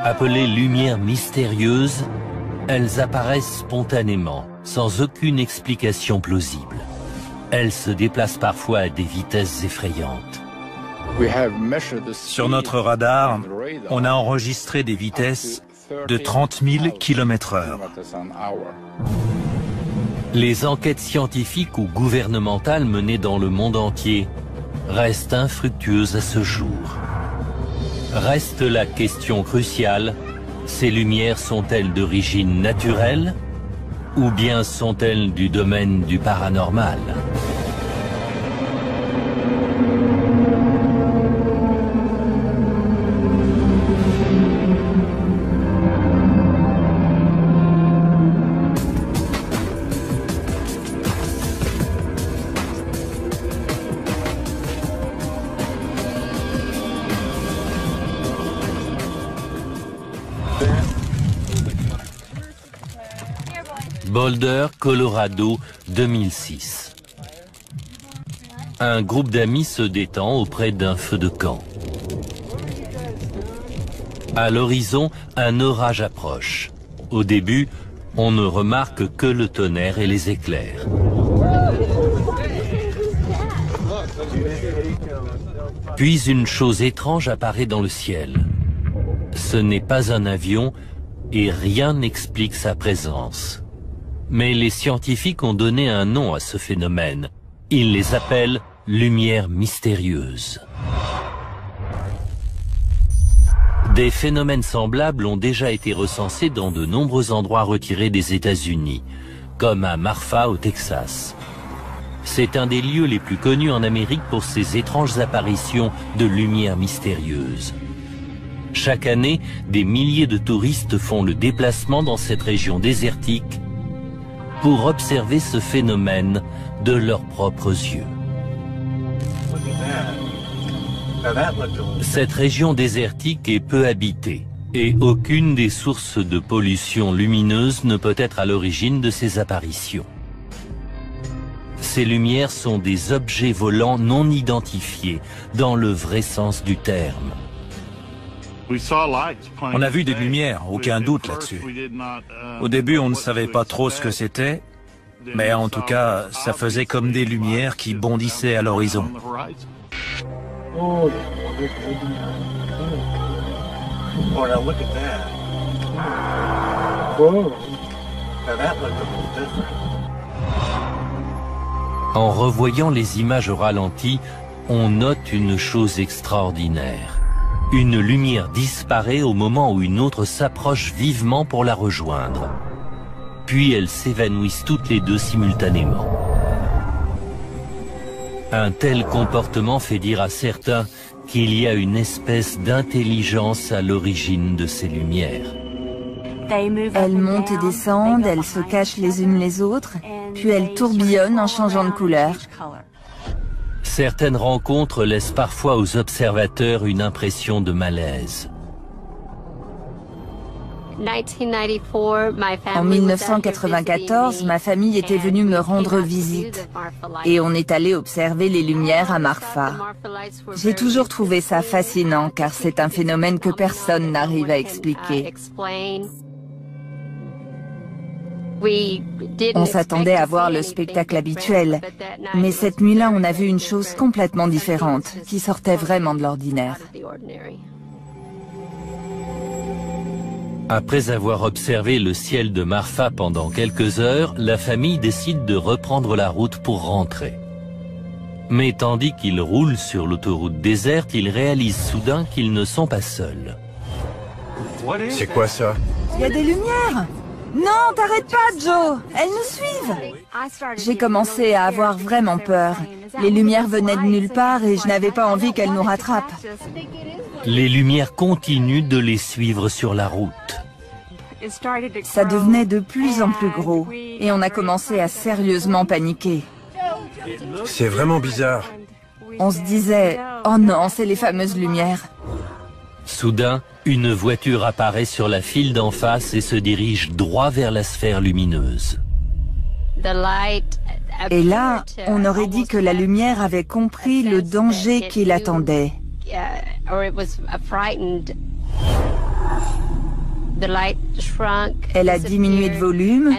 appelés lumières mystérieuses Elles apparaissent spontanément, sans aucune explication plausible. Elles se déplacent parfois à des vitesses effrayantes. Sur notre radar, on a enregistré des vitesses de 30 000 km/h. Les enquêtes scientifiques ou gouvernementales menées dans le monde entier restent infructueuses à ce jour. Reste la question cruciale, ces lumières sont-elles d'origine naturelle ou bien sont-elles du domaine du paranormal ? Boulder, Colorado, 2006. Un groupe d'amis se détend auprès d'un feu de camp. À l'horizon, un orage approche. Au début, on ne remarque que le tonnerre et les éclairs. Puis une chose étrange apparaît dans le ciel. Ce n'est pas un avion et rien n'explique sa présence. Mais les scientifiques ont donné un nom à ce phénomène. Ils les appellent lumières mystérieuses. Des phénomènes semblables ont déjà été recensés dans de nombreux endroits retirés des États-Unis, comme à Marfa au Texas. C'est un des lieux les plus connus en Amérique pour ses étranges apparitions de lumières mystérieuses. Chaque année, des milliers de touristes font le déplacement dans cette région désertique pour observer ce phénomène de leurs propres yeux. Cette région désertique est peu habitée et aucune des sources de pollution lumineuse ne peut être à l'origine de ces apparitions. Ces lumières sont des objets volants non identifiés dans le vrai sens du terme. On a vu des lumières, aucun doute là-dessus. Au début, on ne savait pas trop ce que c'était, mais en tout cas, ça faisait comme des lumières qui bondissaient à l'horizon. En revoyant les images au ralenti, on note une chose extraordinaire. Une lumière disparaît au moment où une autre s'approche vivement pour la rejoindre. Puis elles s'évanouissent toutes les deux simultanément. Un tel comportement fait dire à certains qu'il y a une espèce d'intelligence à l'origine de ces lumières. Elles montent et descendent, elles se cachent les unes les autres, puis elles tourbillonnent en changeant de couleur. Certaines rencontres laissent parfois aux observateurs une impression de malaise. En 1994, ma famille était venue me rendre visite et on est allé observer les lumières à Marfa. J'ai toujours trouvé ça fascinant car c'est un phénomène que personne n'arrive à expliquer. On s'attendait à voir le spectacle habituel, mais cette nuit-là, on a vu une chose complètement différente, qui sortait vraiment de l'ordinaire. Après avoir observé le ciel de Marfa pendant quelques heures, la famille décide de reprendre la route pour rentrer. Mais tandis qu'ils roulent sur l'autoroute déserte, ils réalisent soudain qu'ils ne sont pas seuls. C'est quoi ça? Il y a des lumières! Non, t'arrêtes pas, Joe! Elles nous suivent! J'ai commencé à avoir vraiment peur. Les lumières venaient de nulle part et je n'avais pas envie qu'elles nous rattrapent. Les lumières continuent de les suivre sur la route. Ça devenait de plus en plus gros et on a commencé à sérieusement paniquer. C'est vraiment bizarre. On se disait, oh non, c'est les fameuses lumières. Soudain, une voiture apparaît sur la file d'en face et se dirige droit vers la sphère lumineuse. Et là, on aurait dit que la lumière avait compris le danger qui l'attendait. Elle a diminué de volume,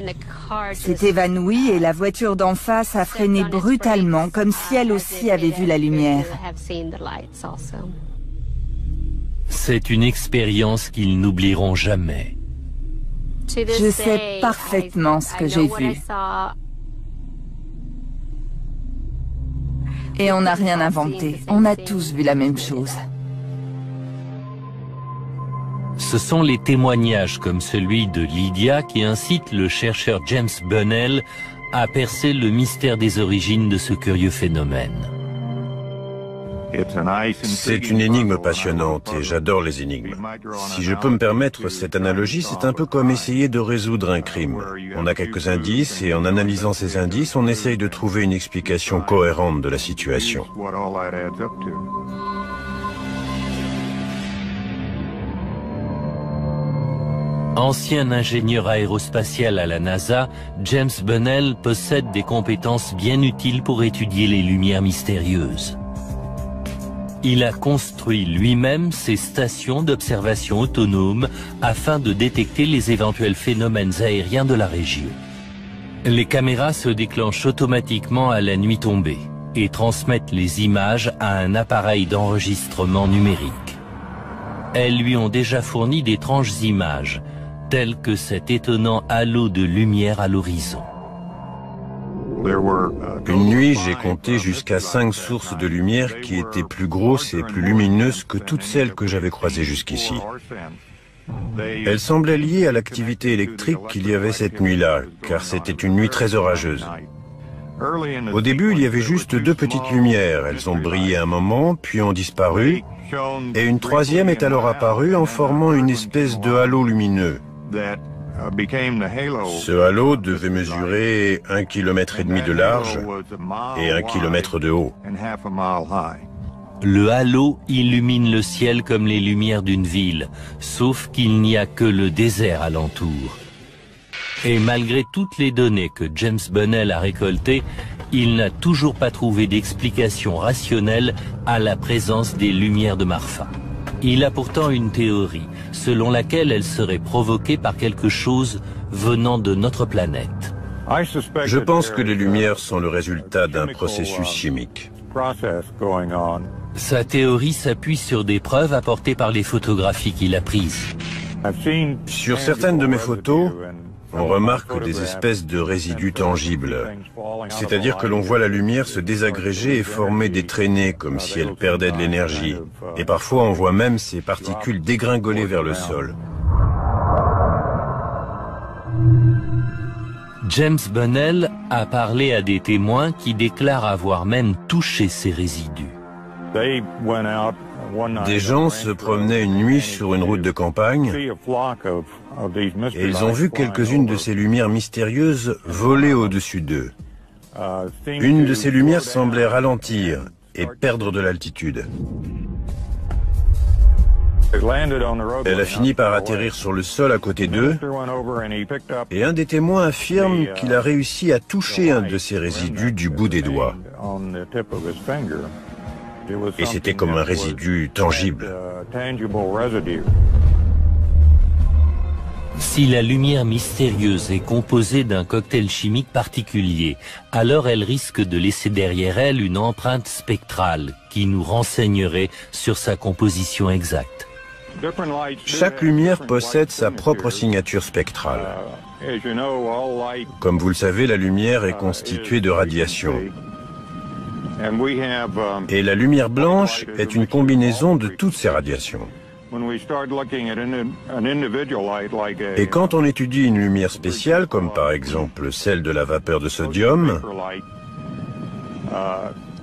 s'est évanouie et la voiture d'en face a freiné brutalement, comme si elle aussi avait vu la lumière. C'est une expérience qu'ils n'oublieront jamais. Je sais parfaitement ce que j'ai vu. Et on n'a rien inventé. On a tous vu la même chose. Ce sont les témoignages comme celui de Lydia qui incitent le chercheur James Bunnell à percer le mystère des origines de ce curieux phénomène. C'est une énigme passionnante et j'adore les énigmes. Si je peux me permettre cette analogie, c'est un peu comme essayer de résoudre un crime. On a quelques indices et en analysant ces indices, on essaye de trouver une explication cohérente de la situation. Ancien ingénieur aérospatial à la NASA, James Bunnell possède des compétences bien utiles pour étudier les lumières mystérieuses. Il a construit lui-même ses stations d'observation autonomes afin de détecter les éventuels phénomènes aériens de la région. Les caméras se déclenchent automatiquement à la nuit tombée et transmettent les images à un appareil d'enregistrement numérique. Elles lui ont déjà fourni d'étranges images, telles que cet étonnant halo de lumière à l'horizon. Une nuit, j'ai compté jusqu'à 5 sources de lumière qui étaient plus grosses et plus lumineuses que toutes celles que j'avais croisées jusqu'ici. Elles semblaient liées à l'activité électrique qu'il y avait cette nuit-là, car c'était une nuit très orageuse. Au début, il y avait juste 2 petites lumières. Elles ont brillé un moment, puis ont disparu, et une troisième est alors apparue en formant une espèce de halo lumineux. Ce halo devait mesurer 1,5 km de large et 1 km de haut. Le halo illumine le ciel comme les lumières d'une ville, sauf qu'il n'y a que le désert alentour. Et malgré toutes les données que James Bunnell a récoltées, il n'a toujours pas trouvé d'explication rationnelle à la présence des lumières de Marfa. Il a pourtant une théorie, selon laquelle elles seraient provoquées par quelque chose venant de notre planète. Je pense que les lumières sont le résultat d'un processus chimique. Sa théorie s'appuie sur des preuves apportées par les photographies qu'il a prises. Sur certaines de mes photos, on remarque des espèces de résidus tangibles. C'est-à-dire que l'on voit la lumière se désagréger et former des traînées comme si elle perdait de l'énergie. Et parfois on voit même ces particules dégringoler vers le sol. James Bunnell a parlé à des témoins qui déclarent avoir même touché ces résidus. Des gens se promenaient une nuit sur une route de campagne et ils ont vu quelques-unes de ces lumières mystérieuses voler au-dessus d'eux. Une de ces lumières semblait ralentir et perdre de l'altitude. Elle a fini par atterrir sur le sol à côté d'eux et un des témoins affirme qu'il a réussi à toucher un de ces résidus du bout des doigts. Et c'était comme un résidu tangible. Si la lumière mystérieuse est composée d'un cocktail chimique particulier, alors elle risque de laisser derrière elle une empreinte spectrale qui nous renseignerait sur sa composition exacte. Chaque lumière possède sa propre signature spectrale. Comme vous le savez, la lumière est constituée de radiation. Et la lumière blanche est une combinaison de toutes ces radiations. Et quand on étudie une lumière spéciale, comme par exemple celle de la vapeur de sodium,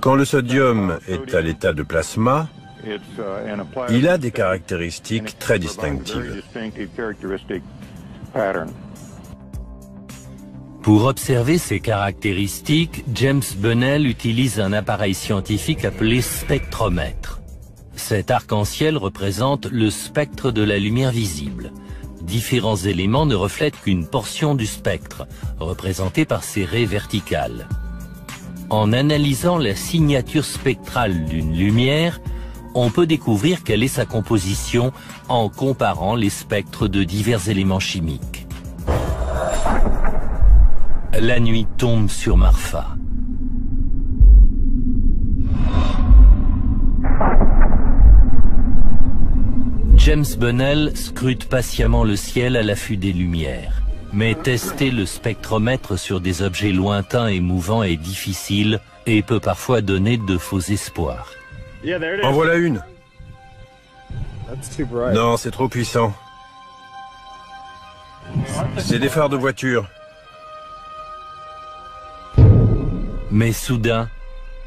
quand le sodium est à l'état de plasma, il a des caractéristiques très distinctives. Pour observer ces caractéristiques, James Bunnell utilise un appareil scientifique appelé spectromètre. Cet arc-en-ciel représente le spectre de la lumière visible. Différents éléments ne reflètent qu'une portion du spectre, représentée par ces raies verticales. En analysant la signature spectrale d'une lumière, on peut découvrir quelle est sa composition en comparant les spectres de divers éléments chimiques. La nuit tombe sur Marfa. James Bunnell scrute patiemment le ciel à l'affût des lumières. Mais tester le spectromètre sur des objets lointains et mouvants est difficile et peut parfois donner de faux espoirs. En voilà une. Non, c'est trop puissant. C'est des phares de voiture. Mais soudain,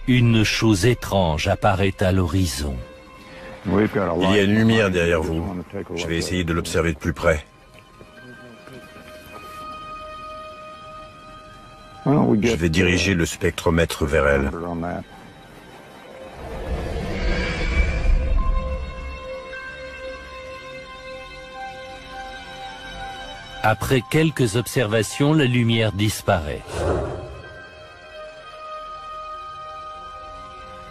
une chose étrange apparaît à l'horizon. Il y a une lumière derrière vous. Je vais essayer de l'observer de plus près. Je vais diriger le spectromètre vers elle. Après quelques observations, la lumière disparaît.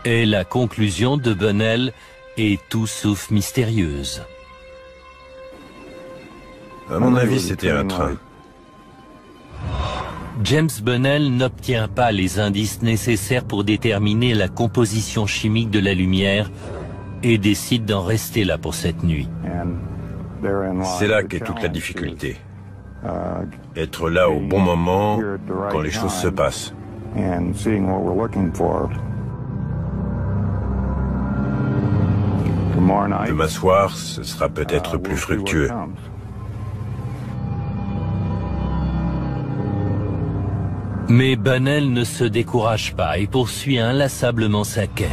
Et la conclusion de Bunnell est tout sauf mystérieuse. À mon avis, c'était un train. James Bunnell n'obtient pas les indices nécessaires pour déterminer la composition chimique de la lumière et décide d'en rester là pour cette nuit. C'est là qu'est toute la difficulté. Être là au bon moment, quand les choses se passent. De m'asseoir, ce sera peut-être plus fructueux. Mais Bunnell ne se décourage pas et poursuit inlassablement sa quête.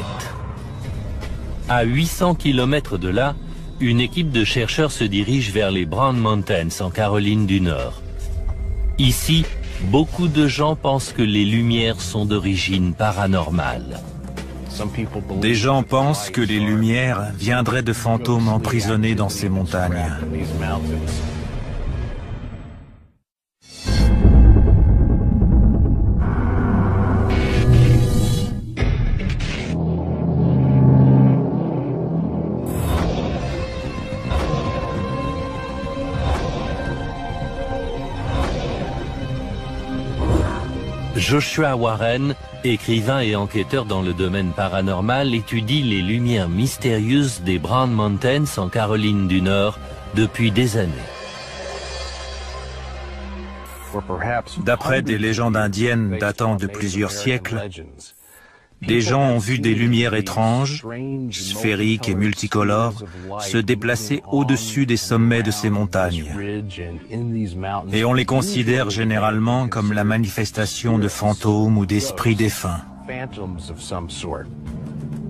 À 800 km de là, une équipe de chercheurs se dirige vers les Brown Mountains en Caroline du Nord. Ici, beaucoup de gens pensent que les lumières sont d'origine paranormale. Des gens pensent que les lumières viendraient de fantômes emprisonnés dans ces montagnes. Joshua Warren, écrivain et enquêteur dans le domaine paranormal, étudie les lumières mystérieuses des Brown Mountains en Caroline du Nord depuis des années. D'après des légendes indiennes datant de plusieurs siècles, des gens ont vu des lumières étranges, sphériques et multicolores, se déplacer au-dessus des sommets de ces montagnes. Et on les considère généralement comme la manifestation de fantômes ou d'esprits défunts.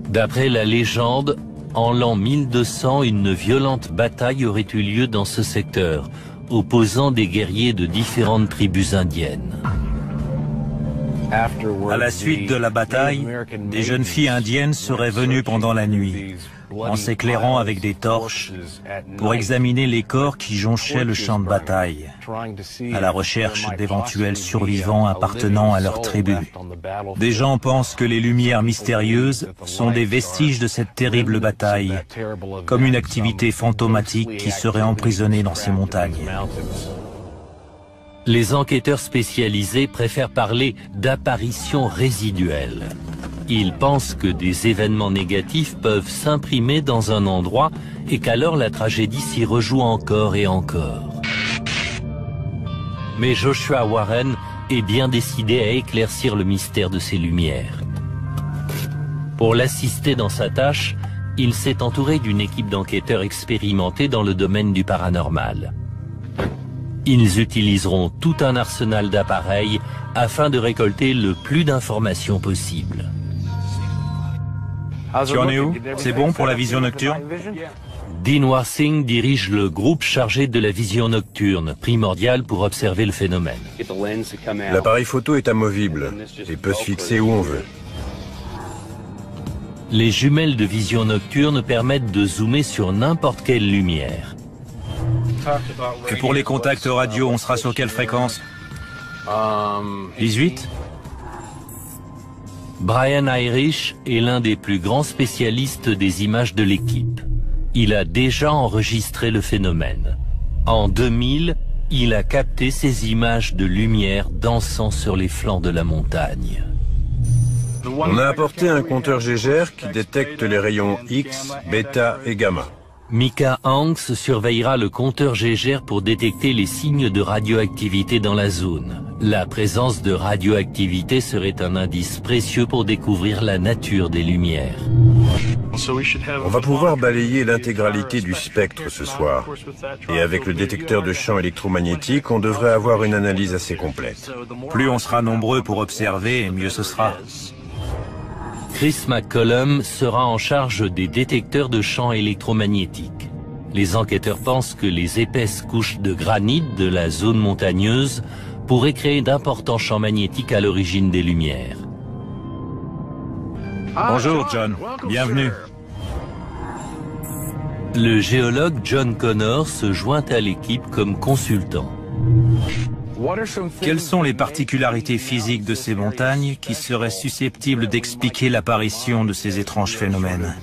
D'après la légende, en l'an 1200, une violente bataille aurait eu lieu dans ce secteur, opposant des guerriers de différentes tribus indiennes. À la suite de la bataille, des jeunes filles indiennes seraient venues pendant la nuit, en s'éclairant avec des torches, pour examiner les corps qui jonchaient le champ de bataille, à la recherche d'éventuels survivants appartenant à leur tribu. Des gens pensent que les lumières mystérieuses sont des vestiges de cette terrible bataille, comme une activité fantomatique qui serait emprisonnée dans ces montagnes. Les enquêteurs spécialisés préfèrent parler d'apparitions résiduelles. Ils pensent que des événements négatifs peuvent s'imprimer dans un endroit et qu'alors la tragédie s'y rejoue encore et encore. Mais Joshua Warren est bien décidé à éclaircir le mystère de ces lumières. Pour l'assister dans sa tâche, il s'est entouré d'une équipe d'enquêteurs expérimentés dans le domaine du paranormal. Ils utiliseront tout un arsenal d'appareils afin de récolter le plus d'informations possible. Tu en es où? C'est bon pour la vision nocturne? Dinwar Singh dirige le groupe chargé de la vision nocturne, primordial pour observer le phénomène. L'appareil photo est amovible et peut se fixer où on veut. Les jumelles de vision nocturne permettent de zoomer sur n'importe quelle lumière. Et pour les contacts radio, on sera sur quelle fréquence? 18? Brian Irish est l'un des plus grands spécialistes des images de l'équipe. Il a déjà enregistré le phénomène. En 2000, il a capté ces images de lumière dansant sur les flancs de la montagne. On a apporté un compteur Geiger qui détecte les rayons X, bêta et gamma. Mika Hanks surveillera le compteur Geiger pour détecter les signes de radioactivité dans la zone. La présence de radioactivité serait un indice précieux pour découvrir la nature des lumières. On va pouvoir balayer l'intégralité du spectre ce soir. Et avec le détecteur de champs électromagnétiques, on devrait avoir une analyse assez complète. Plus on sera nombreux pour observer, mieux ce sera. Chris McCollum sera en charge des détecteurs de champs électromagnétiques. Les enquêteurs pensent que les épaisses couches de granit de la zone montagneuse pourraient créer d'importants champs magnétiques à l'origine des lumières. Bonjour John, bienvenue. Le géologue John Connor se joint à l'équipe comme consultant. Quelles sont les particularités physiques de ces montagnes qui seraient susceptibles d'expliquer l'apparition de ces étranges phénomènes?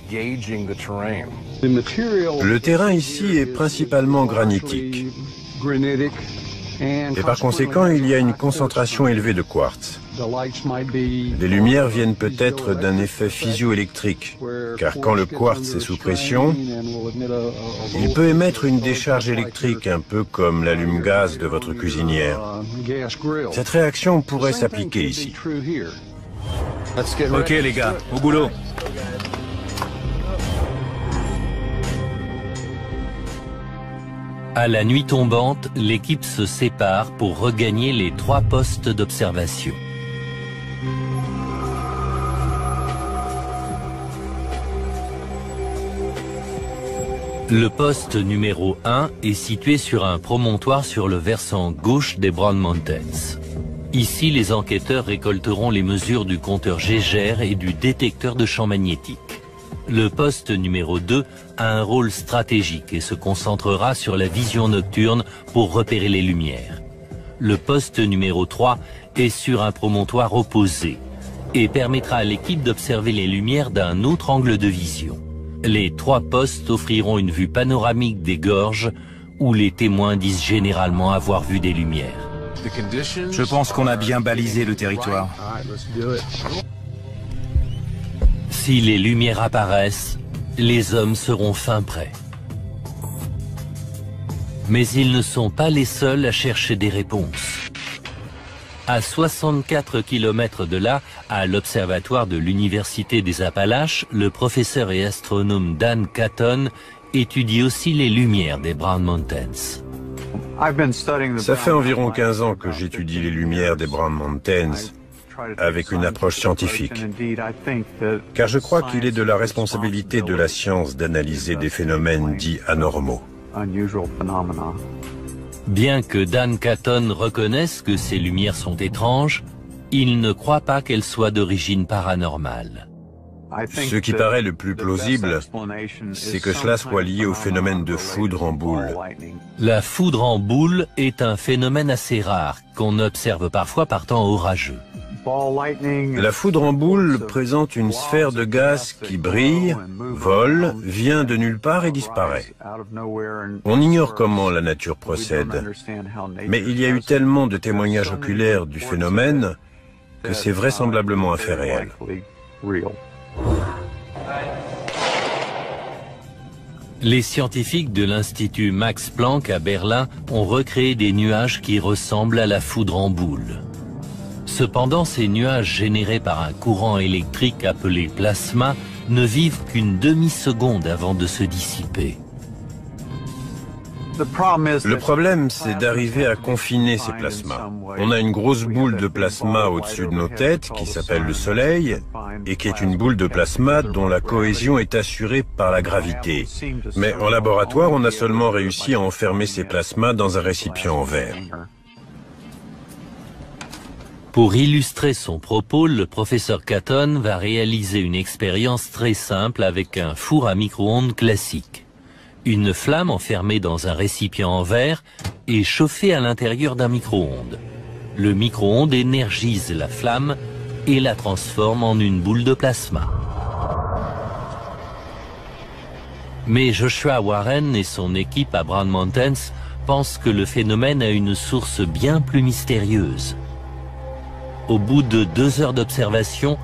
Le terrain ici est principalement granitique. Et par conséquent, il y a une concentration élevée de quartz. Les lumières viennent peut-être d'un effet physio-électrique, car quand le quartz est sous pression, il peut émettre une décharge électrique, un peu comme l'allume-gaz de votre cuisinière. Cette réaction pourrait s'appliquer ici. Ok les gars, au boulot. À la nuit tombante, l'équipe se sépare pour regagner les 3 postes d'observation. Le poste numéro 1 est situé sur un promontoire sur le versant gauche des Brown Mountains. Ici, les enquêteurs récolteront les mesures du compteur Geiger et du détecteur de champs magnétiques. Le poste numéro 2 a un rôle stratégique et se concentrera sur la vision nocturne pour repérer les lumières. Le poste numéro 3 est sur un promontoire opposé et permettra à l'équipe d'observer les lumières d'un autre angle de vision. Les 3 postes offriront une vue panoramique des gorges où les témoins disent généralement avoir vu des lumières. Je pense qu'on a bien balisé le territoire. Si les lumières apparaissent, les hommes seront fin prêts. Mais ils ne sont pas les seuls à chercher des réponses. À 64 km de là, à l'observatoire de l'Université des Appalaches, le professeur et astronome Dan Catton étudie aussi les lumières des Brown Mountains. Ça fait environ 15 ans que j'étudie les lumières des Brown Mountains avec une approche scientifique. Car je crois qu'il est de la responsabilité de la science d'analyser des phénomènes dits anormaux. Bien que Dan Catton reconnaisse que ces lumières sont étranges, il ne croit pas qu'elles soient d'origine paranormale. Ce qui paraît le plus plausible, c'est que cela soit lié au phénomène de foudre en boule. La foudre en boule est un phénomène assez rare qu'on observe parfois par temps orageux. La foudre en boule présente une sphère de gaz qui brille, vole, vient de nulle part et disparaît. On ignore comment la nature procède, mais il y a eu tellement de témoignages oculaires du phénomène que c'est vraisemblablement un fait réel. Les scientifiques de l'Institut Max Planck à Berlin ont recréé des nuages qui ressemblent à la foudre en boule. Cependant, ces nuages générés par un courant électrique appelé plasma ne vivent qu'une demi-seconde avant de se dissiper. Le problème, c'est d'arriver à confiner ces plasmas. On a une grosse boule de plasma au-dessus de nos têtes qui s'appelle le Soleil et qui est une boule de plasma dont la cohésion est assurée par la gravité. Mais en laboratoire, on a seulement réussi à enfermer ces plasmas dans un récipient en verre. Pour illustrer son propos, le professeur Catton va réaliser une expérience très simple avec un four à micro-ondes classique. Une flamme enfermée dans un récipient en verre est chauffée à l'intérieur d'un micro-ondes. Le micro-ondes énergise la flamme et la transforme en une boule de plasma. Mais Joshua Warren et son équipe à Brown Mountains pensent que le phénomène a une source bien plus mystérieuse. Au bout de 2 heures d'observation,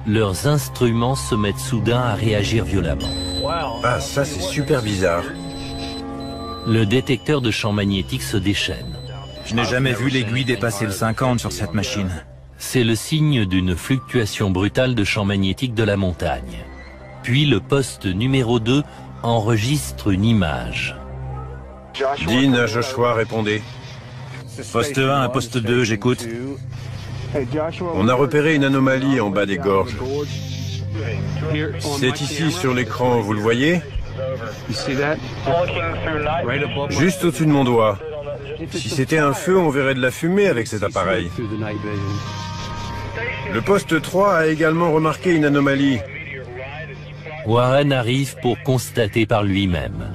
leurs instruments se mettent soudain à réagir violemment. Ah, ça c'est super bizarre. Le détecteur de champ magnétique se déchaîne. Je n'ai jamais vu l'aiguille dépasser le 50 sur cette machine. C'est le signe d'une fluctuation brutale de champ magnétique de la montagne. Puis le poste numéro 2 enregistre une image. Dean à Joshua, répondez. Poste 1 à poste 2, j'écoute. On a repéré une anomalie en bas des gorges. C'est ici sur l'écran, vous le voyez? Juste au-dessus de mon doigt. Si c'était un feu, on verrait de la fumée avec cet appareil. Le poste 3 a également remarqué une anomalie. Warren arrive pour constater par lui-même.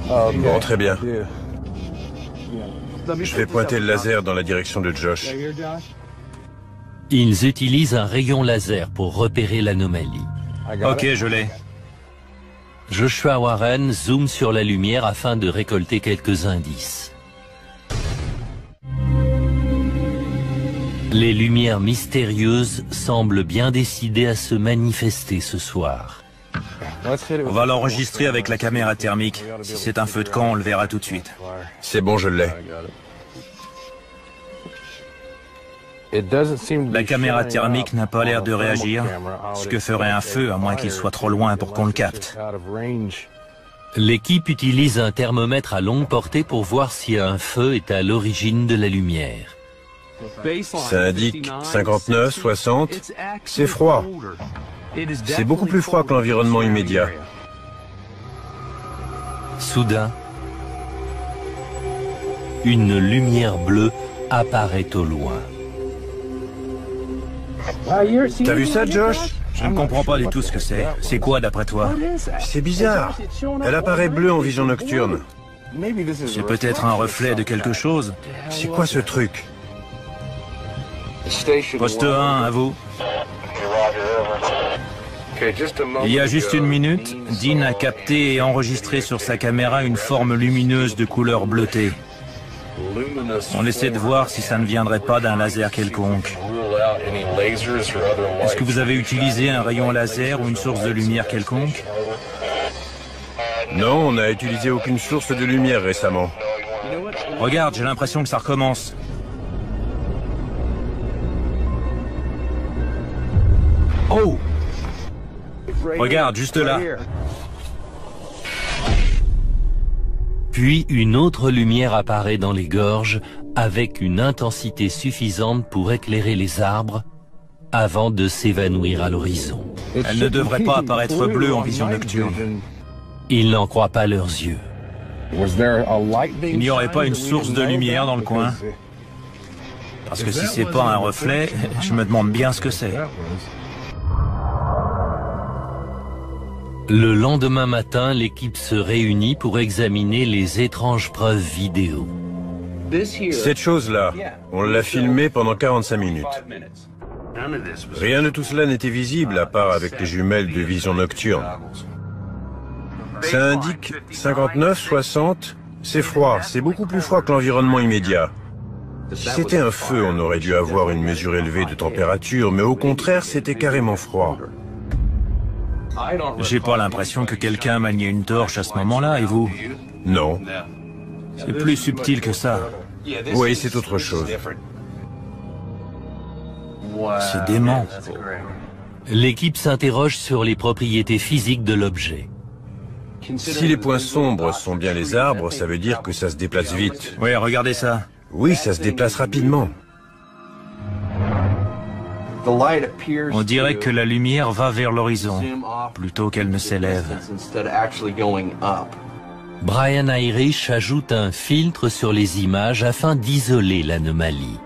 Bon, très bien. Je vais pointer le laser dans la direction de Josh. Ils utilisent un rayon laser pour repérer l'anomalie. Ok, je l'ai. Joshua Warren zoome sur la lumière afin de récolter quelques indices. Les lumières mystérieuses semblent bien décidées à se manifester ce soir. On va l'enregistrer avec la caméra thermique. Si c'est un feu de camp, on le verra tout de suite. C'est bon, je l'ai. La caméra thermique n'a pas l'air de réagir, ce que ferait un feu, à moins qu'il soit trop loin pour qu'on le capte. L'équipe utilise un thermomètre à longue portée pour voir si un feu est à l'origine de la lumière. Ça indique 59, 60. C'est froid. C'est beaucoup plus froid que l'environnement immédiat. Soudain, une lumière bleue apparaît au loin. T'as vu ça, Josh? Je ne comprends pas du tout ce que c'est. C'est quoi d'après toi? C'est bizarre. Elle apparaît bleue en vision nocturne. C'est peut-être un reflet de quelque chose. C'est quoi ce truc? Poste 1, à vous. Il y a juste une minute, Dean a capté et enregistré sur sa caméra une forme lumineuse de couleur bleutée. On essaie de voir si ça ne viendrait pas d'un laser quelconque. Est-ce que vous avez utilisé un rayon laser ou une source de lumière quelconque? Non, on n'a utilisé aucune source de lumière récemment. Regarde, j'ai l'impression que ça recommence. Oh! Regarde, juste là. Puis une autre lumière apparaît dans les gorges avec une intensité suffisante pour éclairer les arbres avant de s'évanouir à l'horizon. Elle ne devrait pas apparaître bleue en vision nocturne. Ils n'en croient pas leurs yeux. Il n'y aurait pas une source de lumière dans le coin? Parce que si c'est pas un reflet, je me demande bien ce que c'est. Le lendemain matin, l'équipe se réunit pour examiner les étranges preuves vidéo. Cette chose-là, on l'a filmée pendant 45 minutes. Rien de tout cela n'était visible à part avec les jumelles de vision nocturne. Ça indique 59, 60. C'est froid, c'est beaucoup plus froid que l'environnement immédiat. Si c'était un feu, on aurait dû avoir une mesure élevée de température, mais au contraire, c'était carrément froid. J'ai pas l'impression que quelqu'un maniait une torche à ce moment-là, et vous? Non. C'est plus subtil que ça. Oui, c'est autre chose. C'est dément. L'équipe s'interroge sur les propriétés physiques de l'objet. Si les points sombres sont bien les arbres, ça veut dire que ça se déplace vite. Oui, regardez ça. Oui, ça se déplace rapidement. On dirait que la lumière va vers l'horizon, plutôt qu'elle ne s'élève. Brian Irish ajoute un filtre sur les images afin d'isoler l'anomalie.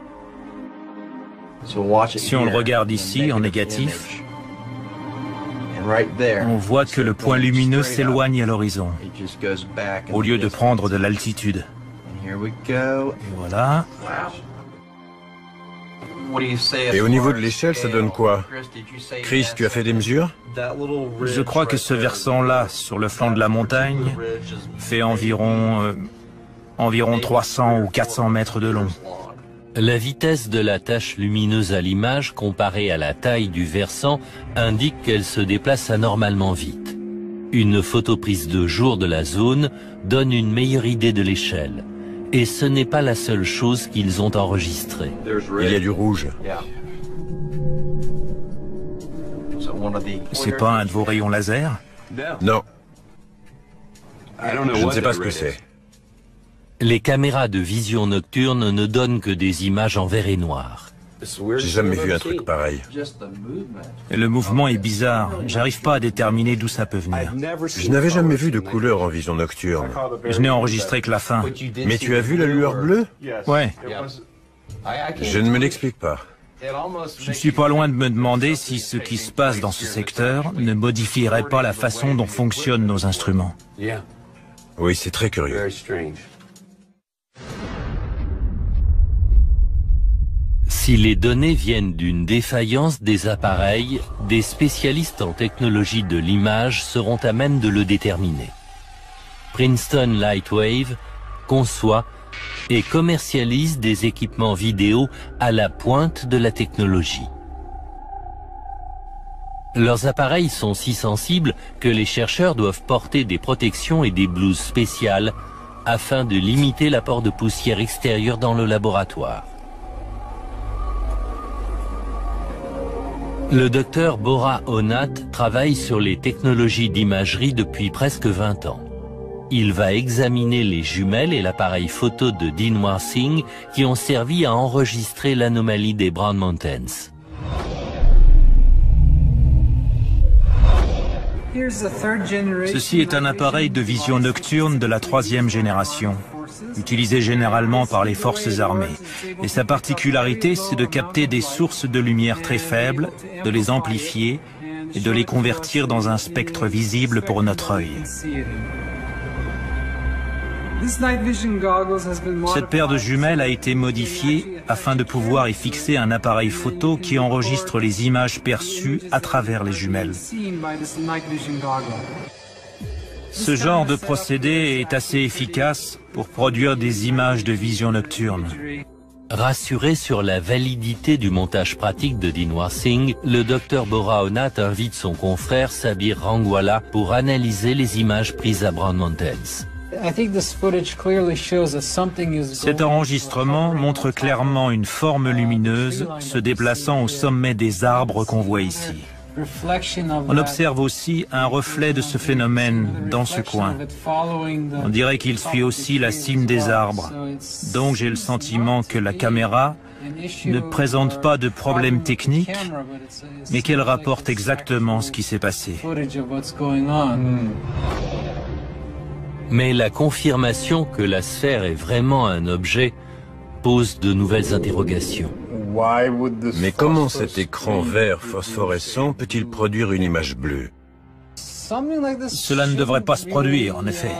Si on le regarde ici, en négatif, on voit que le point lumineux s'éloigne à l'horizon, au lieu de prendre de l'altitude. Et voilà. Et au niveau de l'échelle, ça donne quoi? Chris, tu as fait des mesures? Je crois que ce versant-là, sur le flanc de la montagne, fait environ 300 ou 400 mètres de long. La vitesse de la tache lumineuse à l'image comparée à la taille du versant indique qu'elle se déplace anormalement vite. Une photo prise de jour de la zone donne une meilleure idée de l'échelle. Et ce n'est pas la seule chose qu'ils ont enregistrée. Il y a du rouge. C'est pas un de vos rayons laser? Non. Je ne sais pas ce que c'est. Les caméras de vision nocturne ne donnent que des images en vert et noir. J'ai jamais vu un truc pareil. Et le mouvement est bizarre. J'arrive pas à déterminer d'où ça peut venir. Je n'avais jamais vu de couleur en vision nocturne. Je n'ai enregistré que la fin. Mais tu as vu la lueur bleue? Ouais. Je ne me l'explique pas. Je suis pas loin de me demander si ce qui se passe dans ce secteur ne modifierait pas la façon dont fonctionnent nos instruments. Oui, c'est très curieux. Si les données viennent d'une défaillance des appareils, des spécialistes en technologie de l'image seront à même de le déterminer. Princeton Lightwave conçoit et commercialise des équipements vidéo à la pointe de la technologie. Leurs appareils sont si sensibles que les chercheurs doivent porter des protections et des blouses spéciales afin de limiter l'apport de poussière extérieure dans le laboratoire. Le docteur Bora Onat travaille sur les technologies d'imagerie depuis presque 20 ans. Il va examiner les jumelles et l'appareil photo de Dinwar Singh qui ont servi à enregistrer l'anomalie des Brown Mountains. Ceci est un appareil de vision nocturne de la 3e génération, utilisé généralement par les forces armées. Et sa particularité, c'est de capter des sources de lumière très faibles, de les amplifier et de les convertir dans un spectre visible pour notre œil. Cette paire de jumelles a été modifiée afin de pouvoir y fixer un appareil photo qui enregistre les images perçues à travers les jumelles. Ce genre de procédé est assez efficace pour produire des images de vision nocturne. Rassuré sur la validité du montage pratique de Dinwar Singh, le docteur Bora Onat invite son confrère Sabir Rangwala pour analyser les images prises à Brown Mountains. Cet enregistrement montre clairement une forme lumineuse se déplaçant au sommet des arbres qu'on voit ici. On observe aussi un reflet de ce phénomène dans ce coin. On dirait qu'il suit aussi la cime des arbres. Donc j'ai le sentiment que la caméra ne présente pas de problème technique, mais qu'elle rapporte exactement ce qui s'est passé. Mais la confirmation que la sphère est vraiment un objet pose de nouvelles interrogations. Mais comment cet écran vert phosphorescent peut-il produire une image bleue? Cela ne devrait pas se produire, en effet.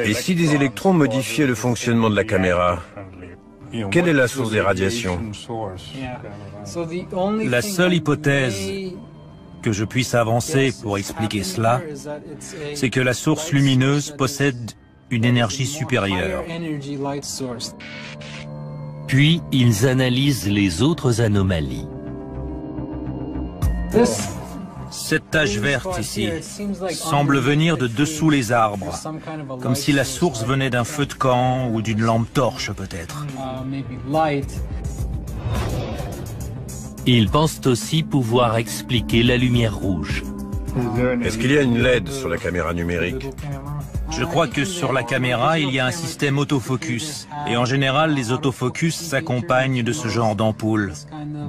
Et si des électrons modifiaient le fonctionnement de la caméra? Quelle est la source des radiations? La seule hypothèse que je puisse avancer pour expliquer cela, c'est que la source lumineuse possède une énergie supérieure. Puis, ils analysent les autres anomalies. Cette tache verte ici semble venir de dessous les arbres, comme si la source venait d'un feu de camp ou d'une lampe torche peut-être. Ils pensent aussi pouvoir expliquer la lumière rouge. Est-ce qu'il y a une LED sur la caméra numérique? Je crois que sur la caméra, il y a un système autofocus. Et en général, les autofocus s'accompagnent de ce genre d'ampoule.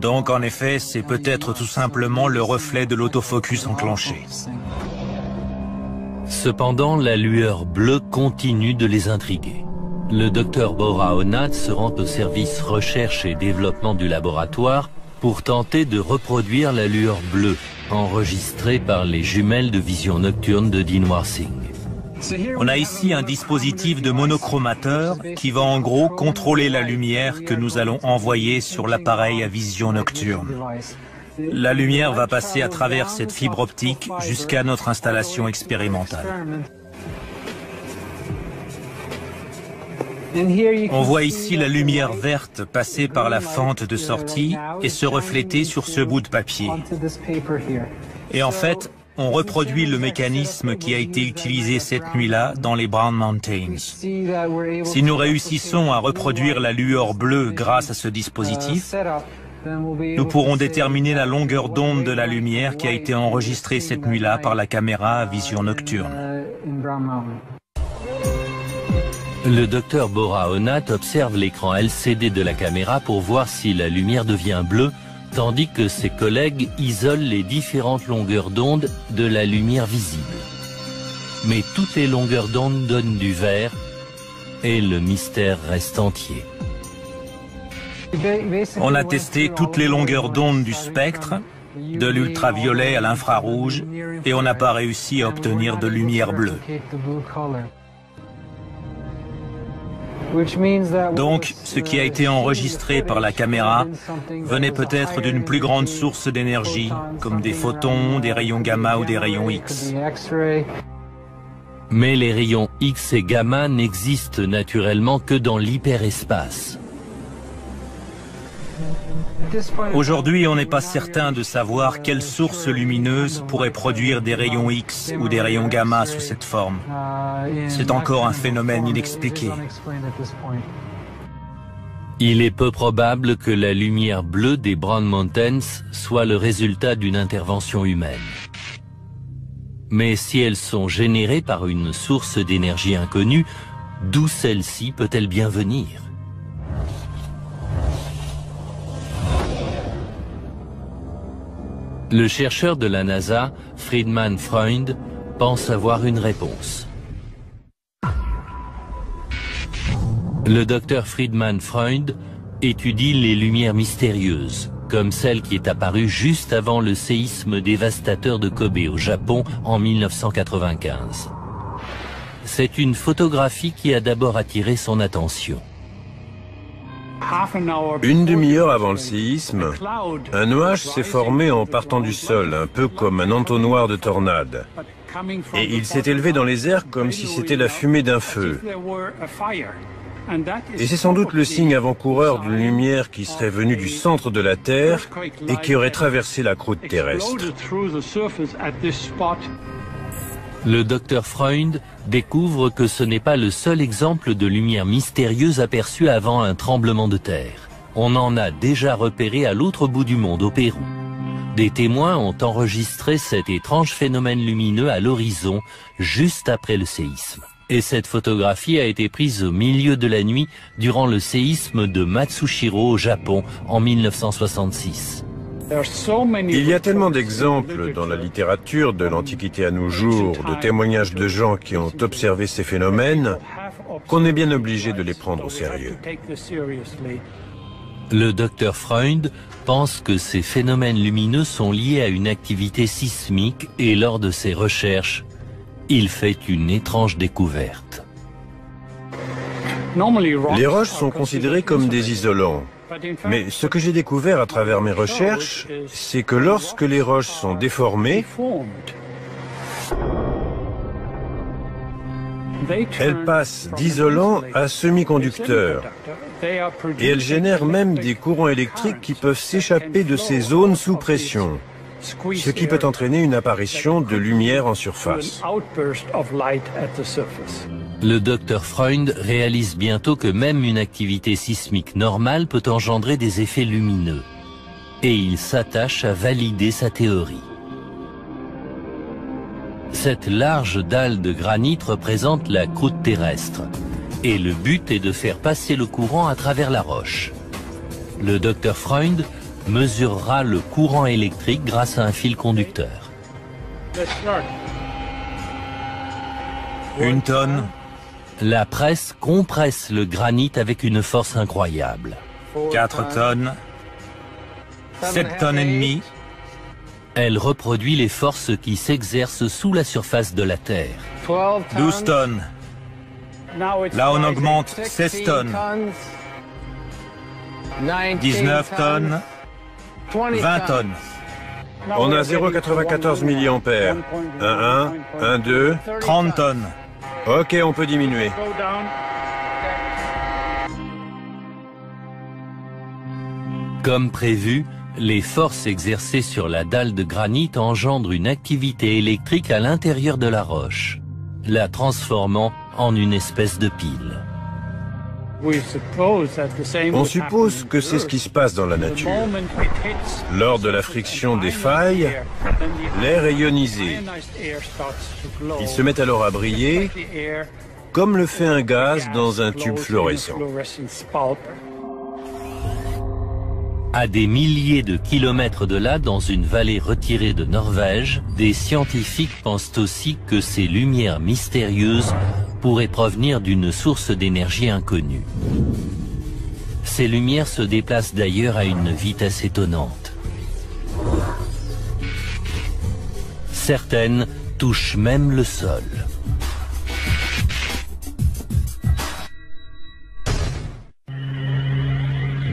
Donc en effet, c'est peut-être tout simplement le reflet de l'autofocus enclenché. Cependant, la lueur bleue continue de les intriguer. Le docteur Bora Onat se rend au service recherche et développement du laboratoire pour tenter de reproduire la lueur bleue enregistrée par les jumelles de vision nocturne de Dinwar Singh. On a ici un dispositif de monochromateur qui va en gros contrôler la lumière que nous allons envoyer sur l'appareil à vision nocturne. La lumière va passer à travers cette fibre optique jusqu'à notre installation expérimentale. On voit ici la lumière verte passer par la fente de sortie et se refléter sur ce bout de papier. Et en fait, on reproduit le mécanisme qui a été utilisé cette nuit-là dans les Brown Mountains. Si nous réussissons à reproduire la lueur bleue grâce à ce dispositif, nous pourrons déterminer la longueur d'onde de la lumière qui a été enregistrée cette nuit-là par la caméra à vision nocturne. Le docteur Bora Onat observe l'écran LCD de la caméra pour voir si la lumière devient bleue, tandis que ses collègues isolent les différentes longueurs d'onde de la lumière visible. Mais toutes les longueurs d'onde donnent du vert et le mystère reste entier. On a testé toutes les longueurs d'onde du spectre, de l'ultraviolet à l'infrarouge, et on n'a pas réussi à obtenir de lumière bleue. Donc, ce qui a été enregistré par la caméra venait peut-être d'une plus grande source d'énergie, comme des photons, des rayons gamma ou des rayons X. Mais les rayons X et gamma n'existent naturellement que dans l'hyperespace. Aujourd'hui, on n'est pas certain de savoir quelle source lumineuse pourrait produire des rayons X ou des rayons gamma sous cette forme. C'est encore un phénomène inexpliqué. Il est peu probable que la lumière bleue des Brown Mountains soit le résultat d'une intervention humaine. Mais si elles sont générées par une source d'énergie inconnue, d'où celle-ci peut-elle bien venir ? Le chercheur de la NASA, Friedemann Freund, pense avoir une réponse. Le docteur Friedemann Freund étudie les lumières mystérieuses, comme celle qui est apparue juste avant le séisme dévastateur de Kobe au Japon en 1995. C'est une photographie qui a d'abord attiré son attention. Une demi-heure avant le séisme, un nuage s'est formé en partant du sol, un peu comme un entonnoir de tornade. Et il s'est élevé dans les airs comme si c'était la fumée d'un feu. Et c'est sans doute le signe avant-coureur d'une lumière qui serait venue du centre de la Terre et qui aurait traversé la croûte terrestre. Le docteur Freund découvre que ce n'est pas le seul exemple de lumière mystérieuse aperçue avant un tremblement de terre. On en a déjà repéré à l'autre bout du monde, au Pérou. Des témoins ont enregistré cet étrange phénomène lumineux à l'horizon, juste après le séisme. Et cette photographie a été prise au milieu de la nuit durant le séisme de Matsushiro au Japon en 1966. Il y a tellement d'exemples dans la littérature de l'Antiquité à nos jours, de témoignages de gens qui ont observé ces phénomènes, qu'on est bien obligé de les prendre au sérieux. Le docteur Freund pense que ces phénomènes lumineux sont liés à une activité sismique et lors de ses recherches, il fait une étrange découverte. Les roches sont considérées comme des isolants. Mais ce que j'ai découvert à travers mes recherches, c'est que lorsque les roches sont déformées, elles passent d'isolants à semi-conducteurs. Et elles génèrent même des courants électriques qui peuvent s'échapper de ces zones sous pression, ce qui peut entraîner une apparition de lumière en surface. Le docteur Freund réalise bientôt que même une activité sismique normale peut engendrer des effets lumineux. Et il s'attache à valider sa théorie. Cette large dalle de granit représente la croûte terrestre. Et le but est de faire passer le courant à travers la roche. Le docteur Freund mesurera le courant électrique grâce à un fil conducteur. 1 tonne. La presse compresse le granit avec une force incroyable. 4 tonnes. 7 tonnes et demie. Elle reproduit les forces qui s'exercent sous la surface de la Terre. 12 tonnes. Là, on augmente 16 tonnes. 19 tonnes. 20 tonnes. On a 0,94 milliampères. 1,1, 1,2. 30 tonnes. Ok, on peut diminuer. Comme prévu, les forces exercées sur la dalle de granit engendrent une activité électrique à l'intérieur de la roche, la transformant en une espèce de pile. On suppose que c'est ce qui se passe dans la nature. Lors de la friction des failles, l'air est ionisé. Il se met alors à briller, comme le fait un gaz dans un tube fluorescent. À des milliers de kilomètres de là, dans une vallée retirée de Norvège, des scientifiques pensent aussi que ces lumières mystérieuses pourraient provenir d'une source d'énergie inconnue. Ces lumières se déplacent d'ailleurs à une vitesse étonnante. Certaines touchent même le sol.